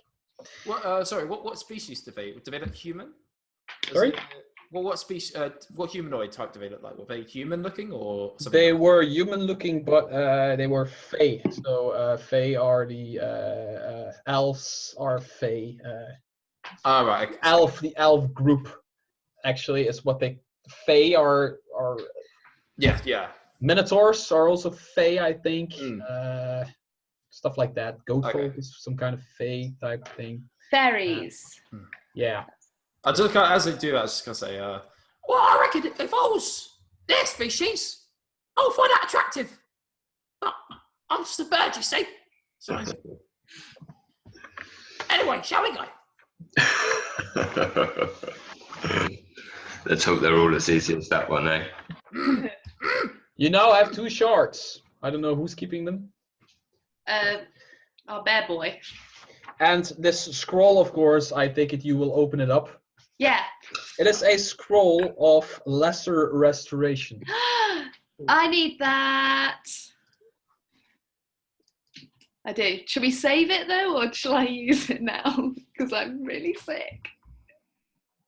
What? Sorry. What species do they look human? Sorry. What species? What humanoid type do they look like? Were they human looking or something? They were human looking, but they were Fae. So Fae are the elves are Fae. Right. Okay. The elf group actually is what they. Fae are. Yeah. Minotaurs are also Fae, I think. Mm. Stuff like that. Goat folk Okay. is some kind of Fae type thing. Fairies. Yeah. I just as they do that, I was just gonna say, well, I reckon if I was their species, I would find that attractive. But I'm just a bird, you see. So anyway, shall we go? Let's hope they're all as easy as that one, eh? You now have 2 shards. I don't know who's keeping them. Our bear boy. And this scroll, of course, I take it you will open it up. Yeah. It is a scroll of lesser restoration. I need that. I do. Should we save it though, or shall I use it now? Because I'm really sick.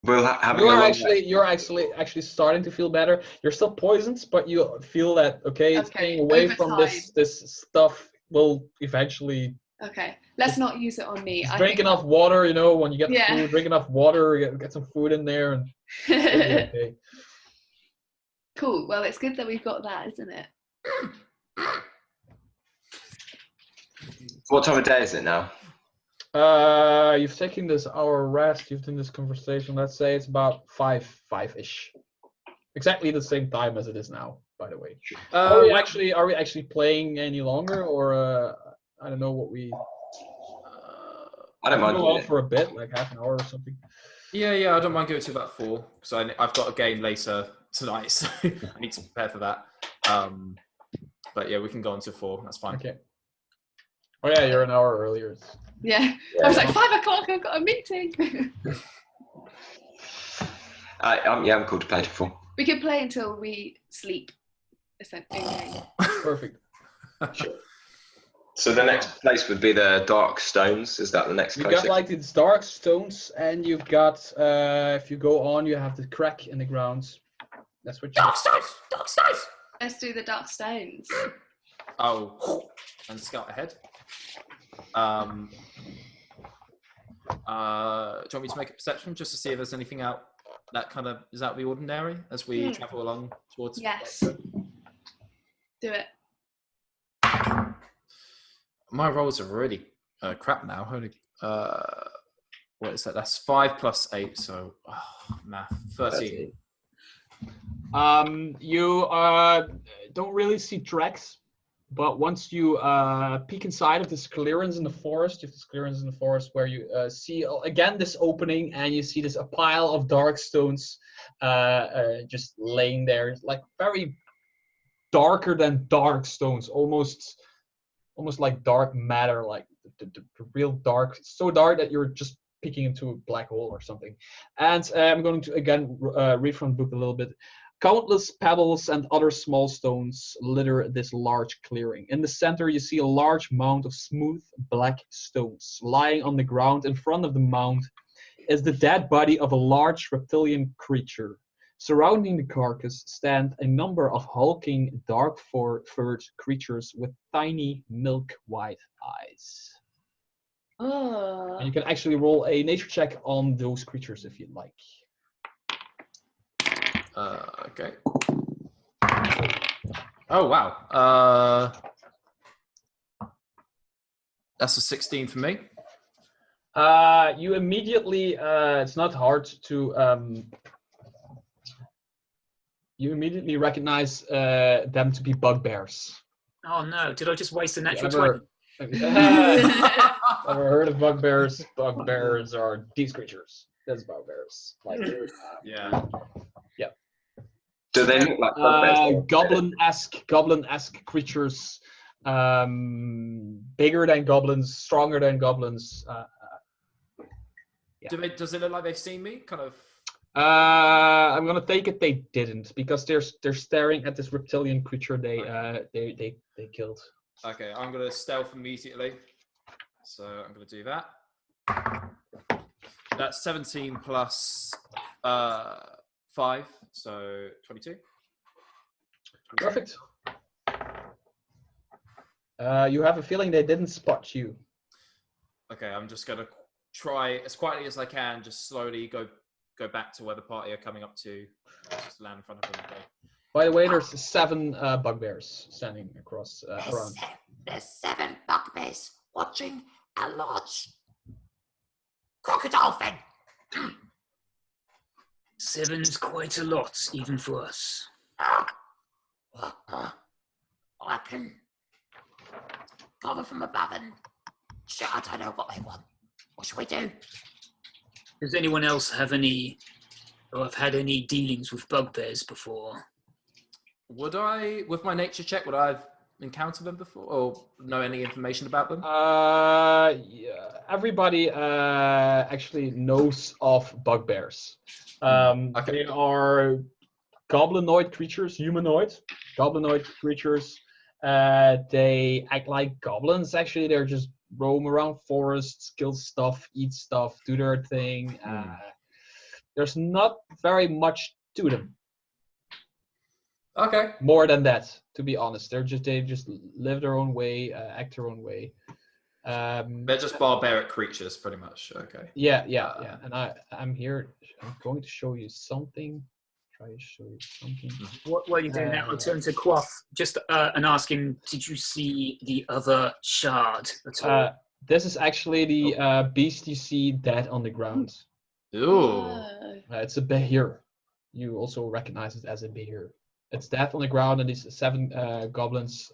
We'll have You're actually starting to feel better. You're still poisoned, but you feel that staying away from this stuff will eventually. Okay, let's not use it on me. Just drink enough water, when you get food, drink enough water, get some food in there, and okay. Cool. Well, it's good that we've got that, isn't it? What time of day is it now? You've taken this hour rest. You've done this conversation. Let's say it's about five-ish. Exactly the same time as it is now, by the way. Are we actually playing any longer, or I don't know what we. I don't mind. Go on for a bit, like half an hour or something. Yeah. I don't mind going to about 4 because I've got a game later tonight, so I need to prepare for that. But yeah, we can go on to 4. That's fine. Okay. Oh yeah, you're an hour earlier. Yeah. I was like 5 o'clock. I've got a meeting. I'm called to play to 4. We can play until we sleep. Essentially. Perfect. Sure. So the next place would be the Dark Stones. Is that the next place? You've got like these Dark Stones, and you've got if you go on, you have the crack in the ground. That's what you. Dark Stones. Let's do the Dark Stones. Oh, and scout ahead. Do you want me to make a perception just to see if there's anything out that kind of is out of the ordinary as we travel along towards? Yes. Do it. My rolls are really crap now. Holy, what is that? That's 5 plus 8, so math 13. You don't really see tracks, but once you peek inside of this clearance in the forest, you have this clearance in the forest where you see again this opening, and you see a pile of dark stones just laying there, like very darker than dark stones, almost like dark matter, like the real dark, so dark that you're just peeking into a black hole or something. And I'm going to again read from the book a little bit. Countless pebbles and other small stones litter this large clearing. In the center, you see a large mound of smooth black stones. Lying on the ground in front of the mound is the dead body of a large reptilian creature. Surrounding the carcass stand a number of hulking, dark-furred creatures with tiny, milk-white eyes. Oh. And you can actually roll a nature check on those creatures if you'd like. Okay. Oh, wow. That's a 16 for me. You immediately, it's not hard to, you immediately recognize them to be bugbears. Oh no, did I just waste a natural 20? Ever heard of bugbears? Bugbears are these creatures. That's bugbears. Like, yeah. Do they look like bugbears? Goblin-esque creatures, bigger than goblins, stronger than goblins. Yeah. Does it look like they've seen me? Kind of. I'm gonna take it they didn't, because they're staring at this reptilian creature they killed. Okay, I'm gonna stealth immediately. So I'm gonna do that. That's 17 plus 5, so 22. Perfect. You have a feeling they didn't spot you. Okay, I'm just gonna try as quietly as I can, just slowly go back to where the party are coming up to, just land in front of them. Okay. By the way, there's 7 bugbears standing across around. There's 7 bugbears watching a large crocodile thing. 7 is quite a lot, even for us. I can cover from above and shit, I don't know what they want. What should we do? Does anyone else have any, or have had any dealings with bugbears before? Would I, with my nature check, would I have encountered them before, or know any information about them? Yeah, everybody actually knows of bugbears. Okay. They are goblinoid creatures, humanoid goblinoid creatures. They act like goblins. Actually, they're just roam around forests, kill stuff, eat stuff, do their thing. There's not very much to them. Okay. More than that, to be honest. They just live their own way, act their own way. They're just barbaric creatures, pretty much. Okay. Yeah. And I'm here. I'm going to show you something. Try to show you something. What are you doing now? I'll turn to Quaff just and ask him, did you see the other shard at all? This is actually the beast you see dead on the ground. Ooh. It's a behir. You also recognize it as a behir. It's dead on the ground, and these 7 goblins,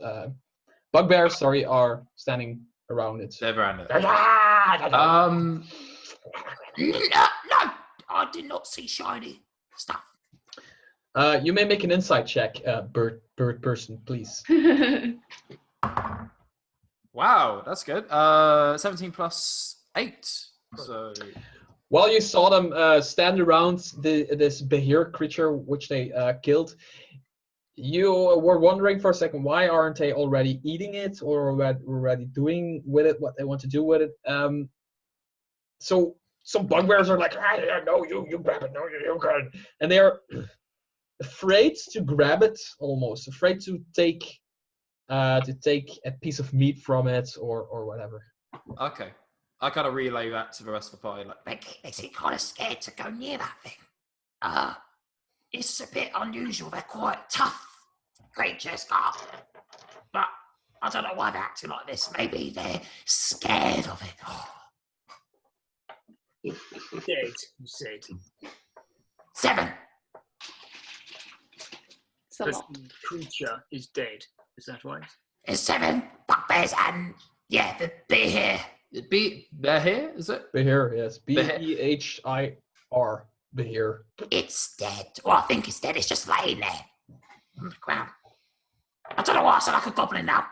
bugbears, sorry, are standing around it. They're around it. No, I did not see shiny stuff. You may make an insight check, bird person, please. Wow, that's good. 17 plus 8. So. While you saw them stand around this behir creature, which they killed, you were wondering for a second, why aren't they already eating it or already doing with it what they want to do with it? So some bugbears are like, no, you grab it, no, you can. And they're afraid to grab it, almost afraid to take a piece of meat from it or whatever. Okay. I kind of relay that to the rest of the party. Like, They seem kind of scared to go near that thing. It's a bit unusual. They're quite tough creatures, but I don't know why they're acting like this. Maybe they're scared of it. Dead, you said. 7. It's a The lot. creature is dead. Is that right? There's 7 bugbears and the bear here. they're here, is it? Behir, yes. Behir. Behir. Behir. It's dead. Well, I think it's dead. It's just laying there on the ground. I don't know why I sound like a goblin now.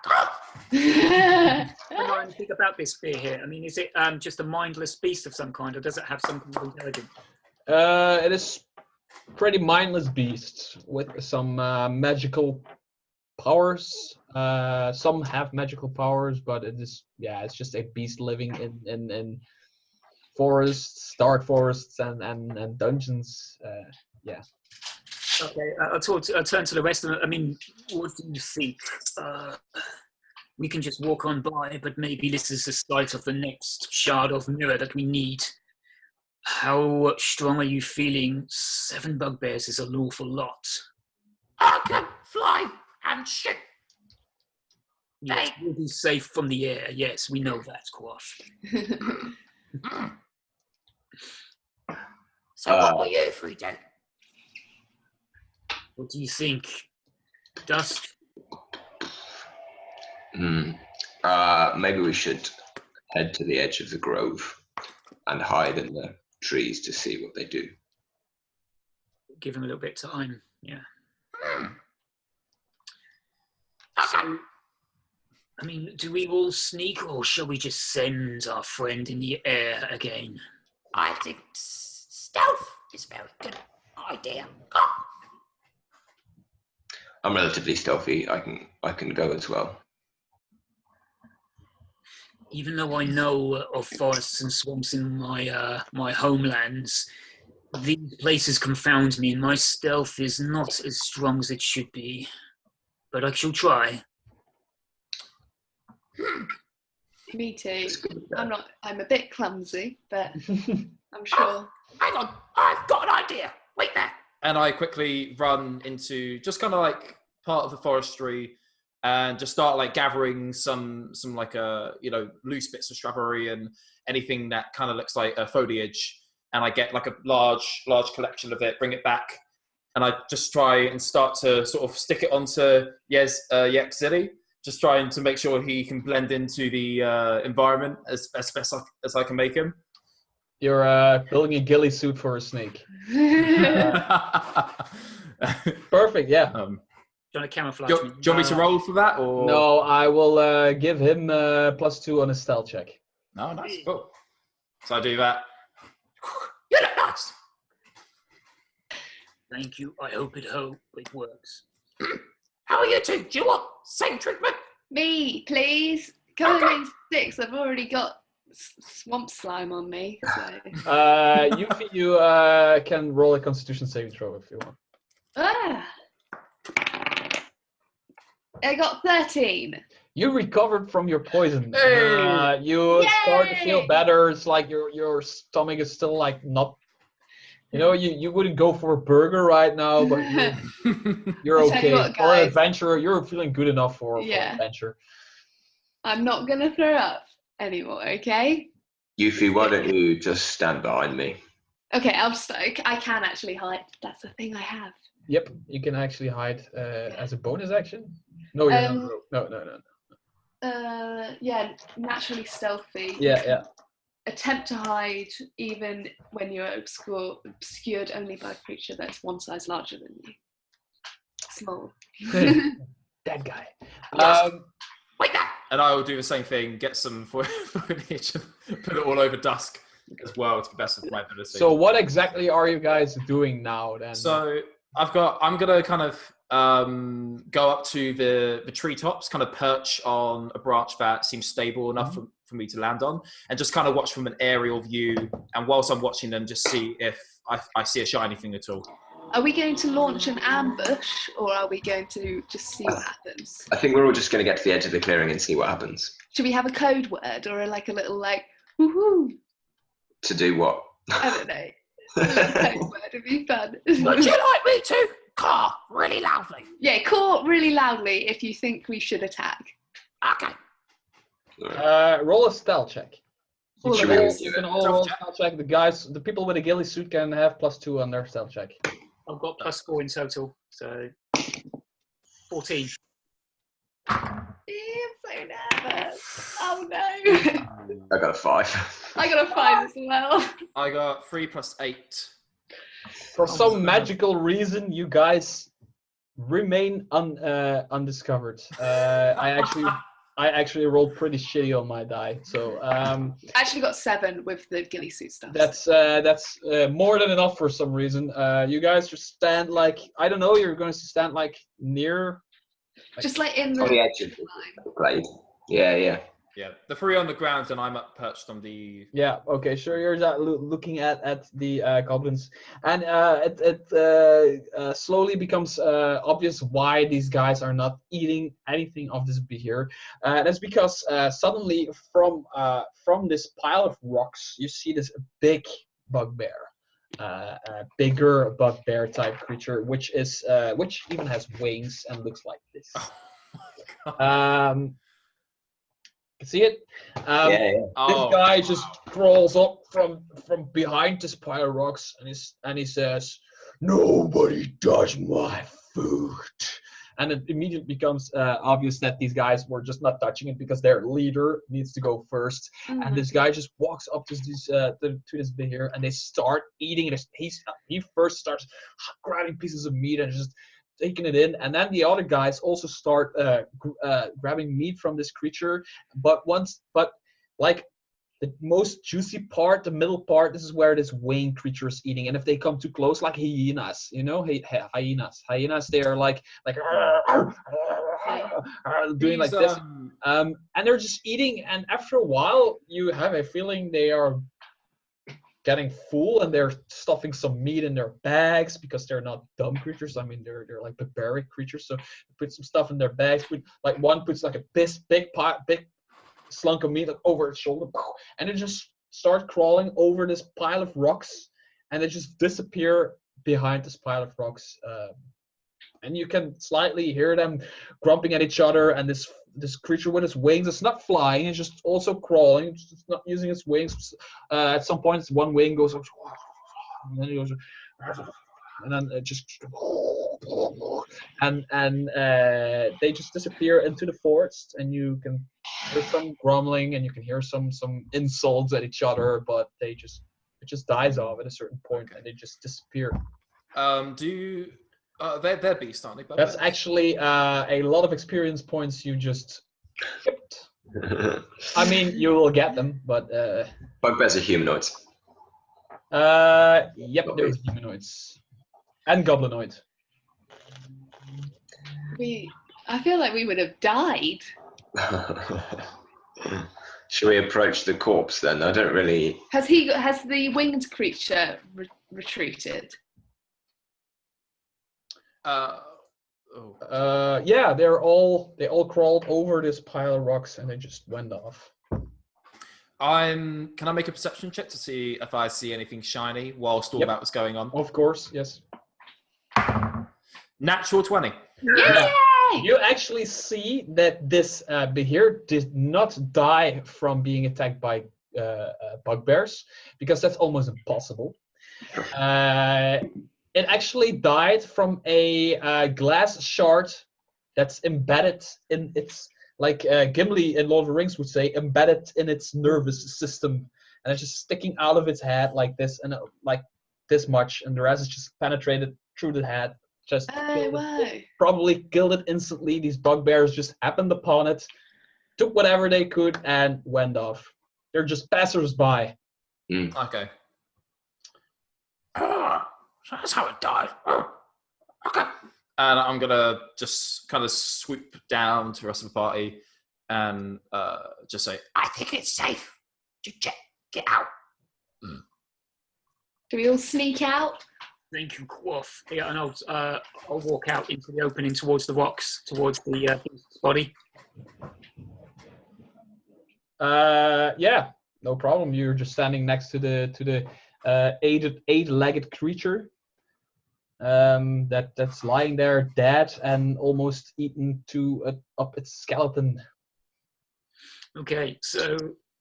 I know anything about this bear here. I mean, is it just a mindless beast of some kind, or does it have some kind of intelligence? It is pretty mindless beast with some magical powers. Some have magical powers, but it's just a beast living in forests, dark forests, and dungeons. Okay, I'll turn to the rest of it. I mean, what do you think? We can just walk on by, but maybe this is the start of the next shard of mirror that we need. How strong are you feeling? 7 bugbears is an awful lot. I can fly and shoot. Yes, we'll be safe from the air. Yes, we know that, Quaff. So what will you 3 do? What do you think? Dusk? Maybe we should head to the edge of the grove and hide in the trees to see what they do. Give him a little bit of time, yeah. Okay. I mean, do we all sneak, or shall we just send our friend in the air again? I think stealth is a very good idea. I'm relatively stealthy. I can go as well. even though I know of forests and swamps in my homelands, these places confound me, and my stealth is not as strong as it should be. But I shall try. Me too. I'm a bit clumsy, but I'm sure. Hang on, I've got an idea. Wait there. And I quickly run into just kind of like part of the forestry and just start like gathering some like loose bits of shrubbery and anything that kind of looks like foliage. And I get like a large collection of it, bring it back, and I just try and start to sort of stick it onto Yexili, just trying to make sure he can blend into the environment as best as I can make him. You're building a ghillie suit for a snake. Perfect, yeah. Trying to camouflage. Do you want me to roll for that? Or No, I will give him +2 on his stealth check. No, nice, cool. So I do that. You look nice. Thank you. I hope it works. How are you two? Do you want same treatment? Me, please. Cover me in sticks. I've already got swamp slime on me. So. You can roll a Constitution saving throw if you want. I got 13. You recovered from your poison. Hey! You start to Yay! feel better. It's like your stomach is still like not. You wouldn't go for a burger right now, but you're okay. What, for an adventure, you're feeling good enough for an adventure. I'm not gonna throw up anymore, okay? Yuffie, why don't you just stand behind me? Okay, I can actually hide. That's the thing I have. Yep, you can actually hide as a bonus action. No, you're not. No. Yeah, naturally stealthy. Yeah. Attempt to hide even when you're obscured only by a creature that's one size larger than you. Small. That guy. Wait there. And I will do the same thing, get some foliage and put it all over dusk as well to the best of my ability. So what exactly are you guys doing now then? So I'm gonna kind of go up to the treetops, kind of perch on a branch that seems stable enough for me to land on, and just kind of watch from an aerial view. And whilst I'm watching them, just see if I see a shiny thing at all. Are we going to launch an ambush, or are we going to just see what happens? I think we're all just going to get to the edge of the clearing and see what happens. Should we have a code word or a little woohoo? To do what? I don't know. A little code word would be fun. Would you like me to caw really loudly? Yeah, call really loudly if you think we should attack. Okay. Roll a stealth check. All Should of we us. You can all roll a stealth check. The people with a ghillie suit can have +2 on their stealth check. I've got +4 in total, so 14. I'm so nervous. Oh no. I got a 5. I got a 5 as well. I got 3 + 8. For some magical reason, you guys remain undiscovered. I actually rolled pretty shitty on my die, so I actually got 7 with the ghillie suit stuff. that's more than enough for some reason. You guys just stand I don't know. You're going to stand near, just in the, On the edge of the glade. Yeah. Yeah, the 3 on the ground, and I'm up perched on the. Yeah. Okay. Sure. You're looking at the goblins, and it slowly becomes obvious why these guys are not eating anything of this beer. That's because suddenly from this pile of rocks, you see this big bugbear, bigger bugbear type creature, which even has wings and looks like this. See it? Yeah. This guy just crawls up from behind this pile of rocks and he says, "Nobody touch my food." And it immediately becomes obvious that these guys were just not touching it because their leader needs to go first. Mm-hmm. And this guy just walks up to this bear and they start eating it. He first starts grabbing pieces of meat and just taking it in, and then the other guys also start grabbing meat from this creature. But the most juicy part, the middle part, this is where this winged creature is eating. And if they come too close, like hyenas, you know, hyenas, they are like doing like this. And they're just eating. And after a while, you have a feeling they are getting full, and they're stuffing some meat in their bags because they're not dumb creatures. I mean, they're like barbaric creatures. So they put some stuff in their bags. One puts like a big slunk of meat like over its shoulder, and it just start crawling over this pile of rocks, and they just disappear behind this pile of rocks. And you can slightly hear them grumping at each other, and this creature with its wings, it's not flying, it's just also crawling, it's not using its wings. At some point, one wing goes, and then it goes, and then it just, and they just disappear into the forest, and you can hear some grumbling, and you can hear some insults at each other, but it just dies off at a certain point, and they just disappear. They're beasts, aren't they? That's actually a lot of experience points you just skipped. I mean, you will get them, but Bugbears are humanoids. Yep, they're humanoids and goblinoid. I feel like we would have died. Should we approach the corpse then? I don't really. Has the winged creature retreated? Yeah, they all crawled over this pile of rocks, and they just went off. Can I make a perception check to see if I see anything shiny whilst all that was going on? Of course, yes. Natural 20. Yay! You actually see that this behir did not die from being attacked by bugbears, because that's almost impossible. It actually died from a glass shard that's embedded in its, like Gimli in Lord of the Rings would say, embedded in its nervous system. And it's just sticking out of its head like this, and like this much. And the rest is just penetrated through the head. Just probably killed it instantly. These bugbears just happened upon it, took whatever they could, and went off. They're just passers-by. Okay. So that's how it died. Okay. And I'm gonna just kind of swoop down to the rest of the party and just say, I think it's safe to get out. Do we all sneak out? Thank you, Quoth. Yeah, and I'll walk out into the opening towards the rocks, towards the beast's body. Yeah, no problem. You're just standing next to the eight-legged creature that's lying there dead and almost eaten up its skeleton. Okay, so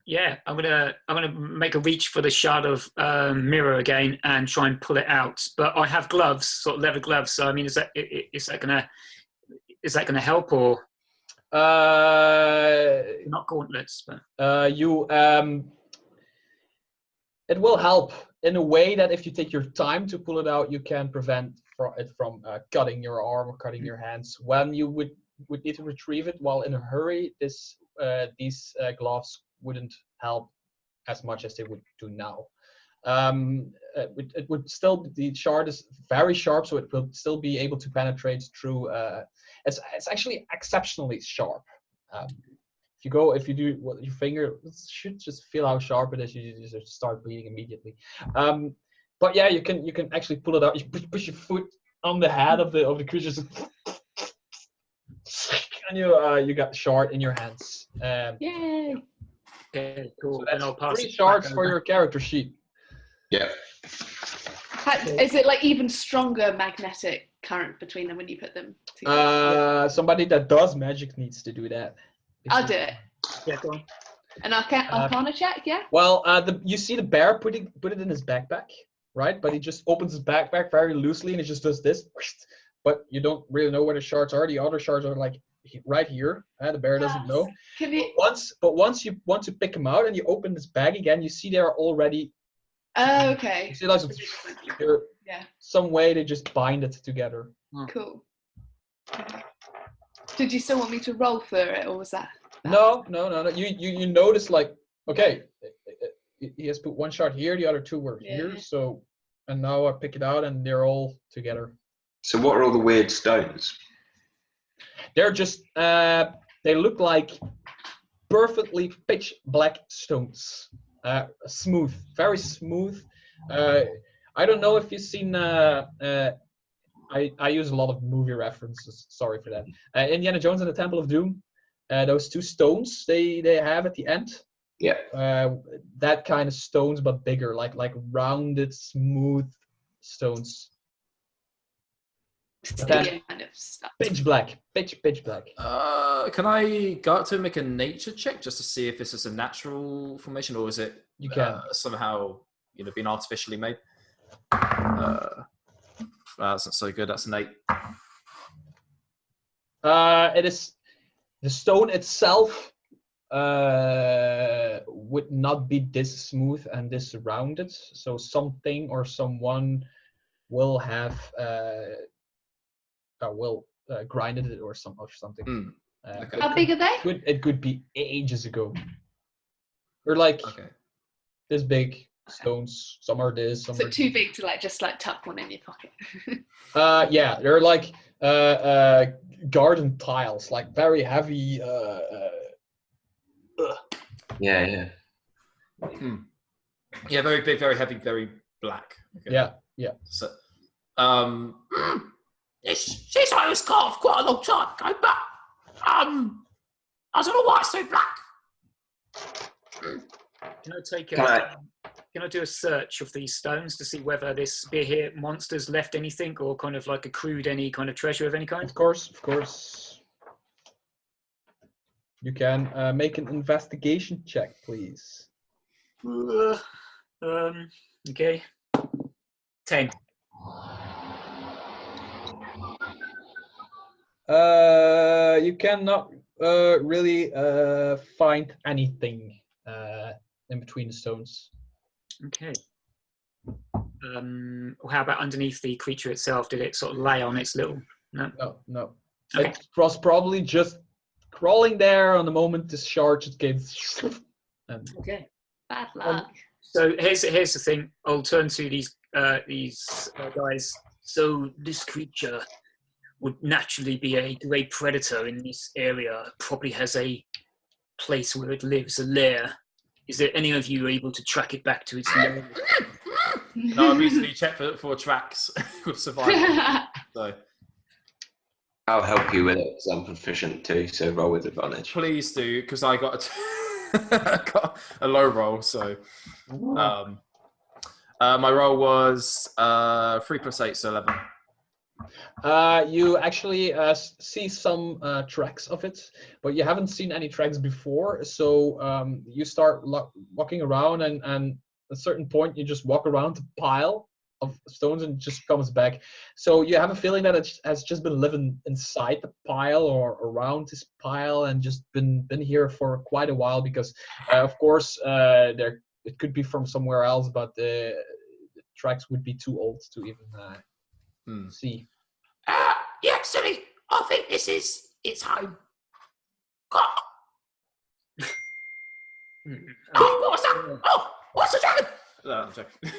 yeah, I'm gonna make a reach for the shard of mirror again and try and pull it out. But I have gloves, sort of leather gloves. So I mean, is that gonna help, or not gauntlets? But it will help in a way that if you take your time to pull it out, you can prevent it from cutting your arm or cutting your hands. When you would need to retrieve it while in a hurry, these gloves wouldn't help as much as they would do now. It would still, the shard is very sharp, so it will still be able to penetrate through. It's actually exceptionally sharp. If you do what your finger, it should just feel how sharp it is. You just start bleeding immediately. But yeah, you can actually pull it out. You push your foot on the head of the creature, and you got shard in your hands. Yay! Okay, cool. So that's I'll pass 3 shards for your character sheet. Yeah. Is it like even stronger magnetic current between them when you put them together? Somebody that does magic needs to do that. I'll do it. Yeah, go on. An Arcana check, yeah? Well, you see the bear put it in his backpack, right? But he just opens his backpack very loosely, and it just does this. But you don't really know where the shards are. The other shards are like right here. The bear doesn't know. Once you want to pick them out and you open this bag again, you see they're already. Oh, okay. You see, like, some way they just bind it together. Cool. Okay. Did you still want me to roll for it, or was that? No. You notice, like, Okay, he has put one shard here. The other two were here. So, and now I pick it out, and they're all together. So what are all the weird stones? They're just they look like perfectly pitch black stones. Smooth, very smooth. I don't know if you've seen. I use a lot of movie references. Sorry for that. Indiana Jones and the Temple of Doom. Those two stones they have at the end. Yeah. That kind of stones, but bigger, like rounded, smooth stones. Kind of stuff. Pitch black. Pitch black. Can I go up to and make a nature check just to see if this is a natural formation or is it You can. somehow been artificially made? That's not so good. That's an 8. It is the stone itself would not be this smooth and this rounded. So something or someone will have grinded it or something. Okay. How big are they? It could be ages ago. Or like this big stones. Some are this. Some So are too big to just tuck one in your pocket. yeah, they're like garden tiles, like very heavy. Yeah. Yeah, very big, very heavy, very black. Okay. Yeah. So, This seems like it was carved quite a long time ago, but I don't know why it's so black. Can I do a search of these stones to see whether this spear here monster's left anything or kind of like accrued any kind of treasure of any kind? Of course. You can make an investigation check, please. Okay. 10. You cannot really find anything in between the stones. Okay. How about underneath the creature itself? Did it sort of lay on its little... No? No. Okay. It was probably just crawling there on the moment this shard just came. Okay. Bad luck. So here's the thing. I'll turn to these guys. So this creature would naturally be a great predator in this area. Probably has a place where it lives, a lair. Is there any of you able to track it back to its lair? no, I recently checked for tracks with survival. So I'll help you with it because I'm proficient too. So roll with advantage. please do, because I got got a low roll. So my roll was 3 + 8, so 11. You actually see some tracks of it, but you haven't seen any tracks before. So you start walking around, and at a certain point, you just walk around the pile of stones and it just comes back. So you have a feeling that it has just been living inside the pile or around this pile and just been here for quite a while. Because of course it could be from somewhere else, but the tracks would be too old to even see. Yeah, actually, I think this is its home. What was that? Oh, what's the dragon? No, I'm joking.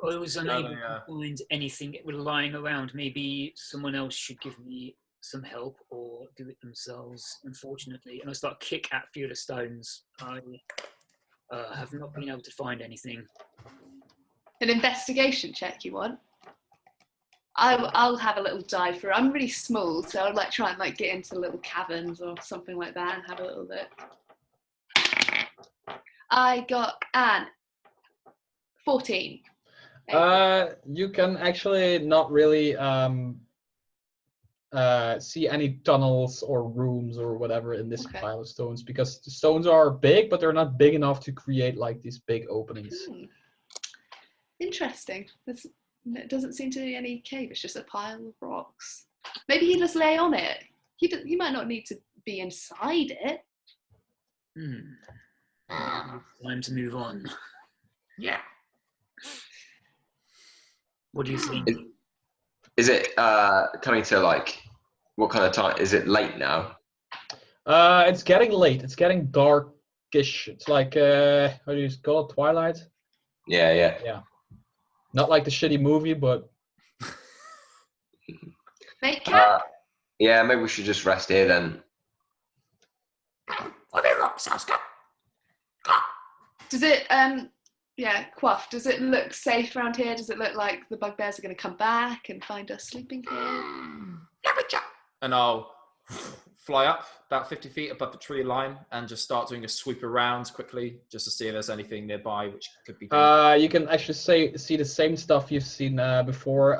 I was unable to find anything lying around. Maybe someone else should give me some help or do it themselves, unfortunately. And I start kick at a few of the stones. I have not been able to find anything. An investigation check you want? I'll have a little dive through. I'm really small, so I'll try and get into little caverns or something like that and have a little bit. I got an 14. You can actually not really see any tunnels or rooms or whatever in this pile of stones, because the stones are big, but they're not big enough to create these big openings. Interesting. It doesn't seem to be any cave. It's just a pile of rocks. Maybe he just lay on it. He might not need to be inside it. Time to move on. Yeah. What do you think? Is it coming to what kind of time? Is it late now? It's getting late. It's getting dark darkish. It's like how do you call it? Twilight. Yeah. Not like the shitty movie, but Make camp. Yeah, maybe we should just rest here then. Well, the rocks, Oscar. Does it Quaff, does it look safe around here? Does it look like the bugbears are going to come back and find us sleeping here? Let me check. And I'll fly up about 50 feet above the tree line and just start doing a sweep around quickly, just to see if there's anything nearby which could be done. you can actually see the same stuff you've seen before.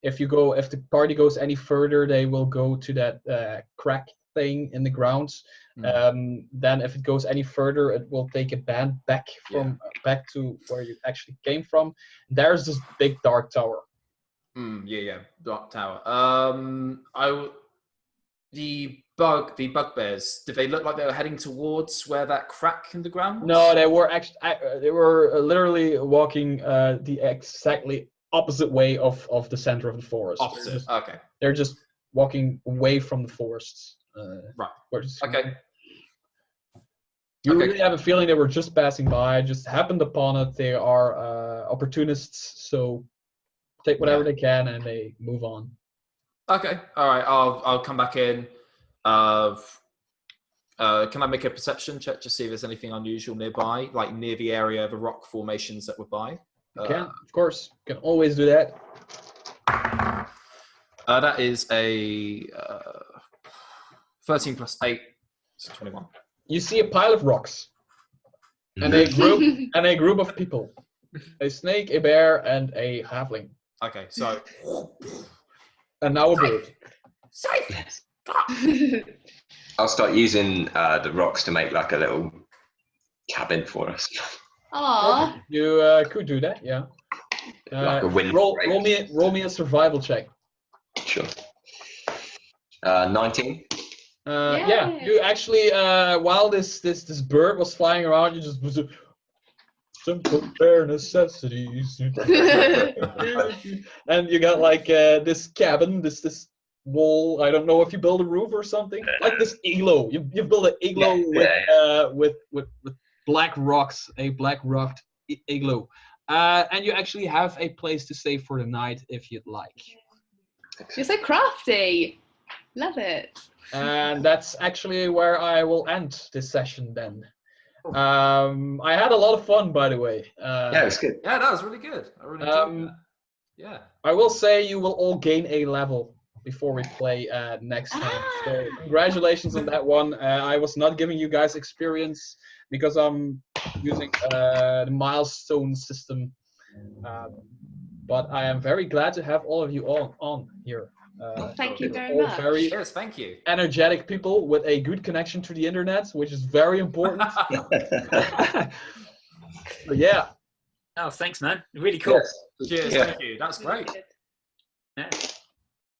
If the party goes any further, they will go to that crack thing in the ground. Then if it goes any further, it will take a band back to where you actually came from. There's this big dark tower. Dark tower. The bugbears, did they look like they were heading towards where that crack in the ground was? No, they were actually literally walking the exactly opposite way of the center of the forest. Opposite. Okay. They're just walking away from the forests. Right. Okay. You really have a feeling they were just passing by, just happened upon it. They are opportunists, so take whatever they can and they move on. Okay. All right. I'll come back in. Can I make a perception check to see if there's anything unusual nearby, like near the area of the rock formations that we're by? You can, of course. You can always do that. That is a 13 plus 8, so 21. You see a pile of rocks, and a group of people, a snake, a bear, and a halfling. Okay, so and now a bird. Safe. I'll start using the rocks to make like a little cabin for us. Aww. You could do that, yeah. Like a wind. Roll me a survival check. Sure. 19. Yeah, you actually while this bird was flying around, you just simple bare necessities, and you got like this cabin, this wall. I don't know if you build a roof or something, like this igloo. You build an igloo with black rocks, a black rocked igloo, and you actually have a place to stay for the night if you'd like. You're so crafty. Love it. And that's actually where I will end this session then. I had a lot of fun, by the way. Yeah, it was good. Yeah, that was really good. I really enjoyed that. Yeah. I will say you will all gain a level before we play next time. So congratulations on that one. I was not giving you guys experience because I'm using the milestone system. But I am very glad to have all of you on here. Thank you very much. Yes, thank you. Energetic people with a good connection to the internet, which is very important. So, yeah. Oh, thanks, man. Really cool. Yes. Cheers, thank you. That's great. Good. Yeah.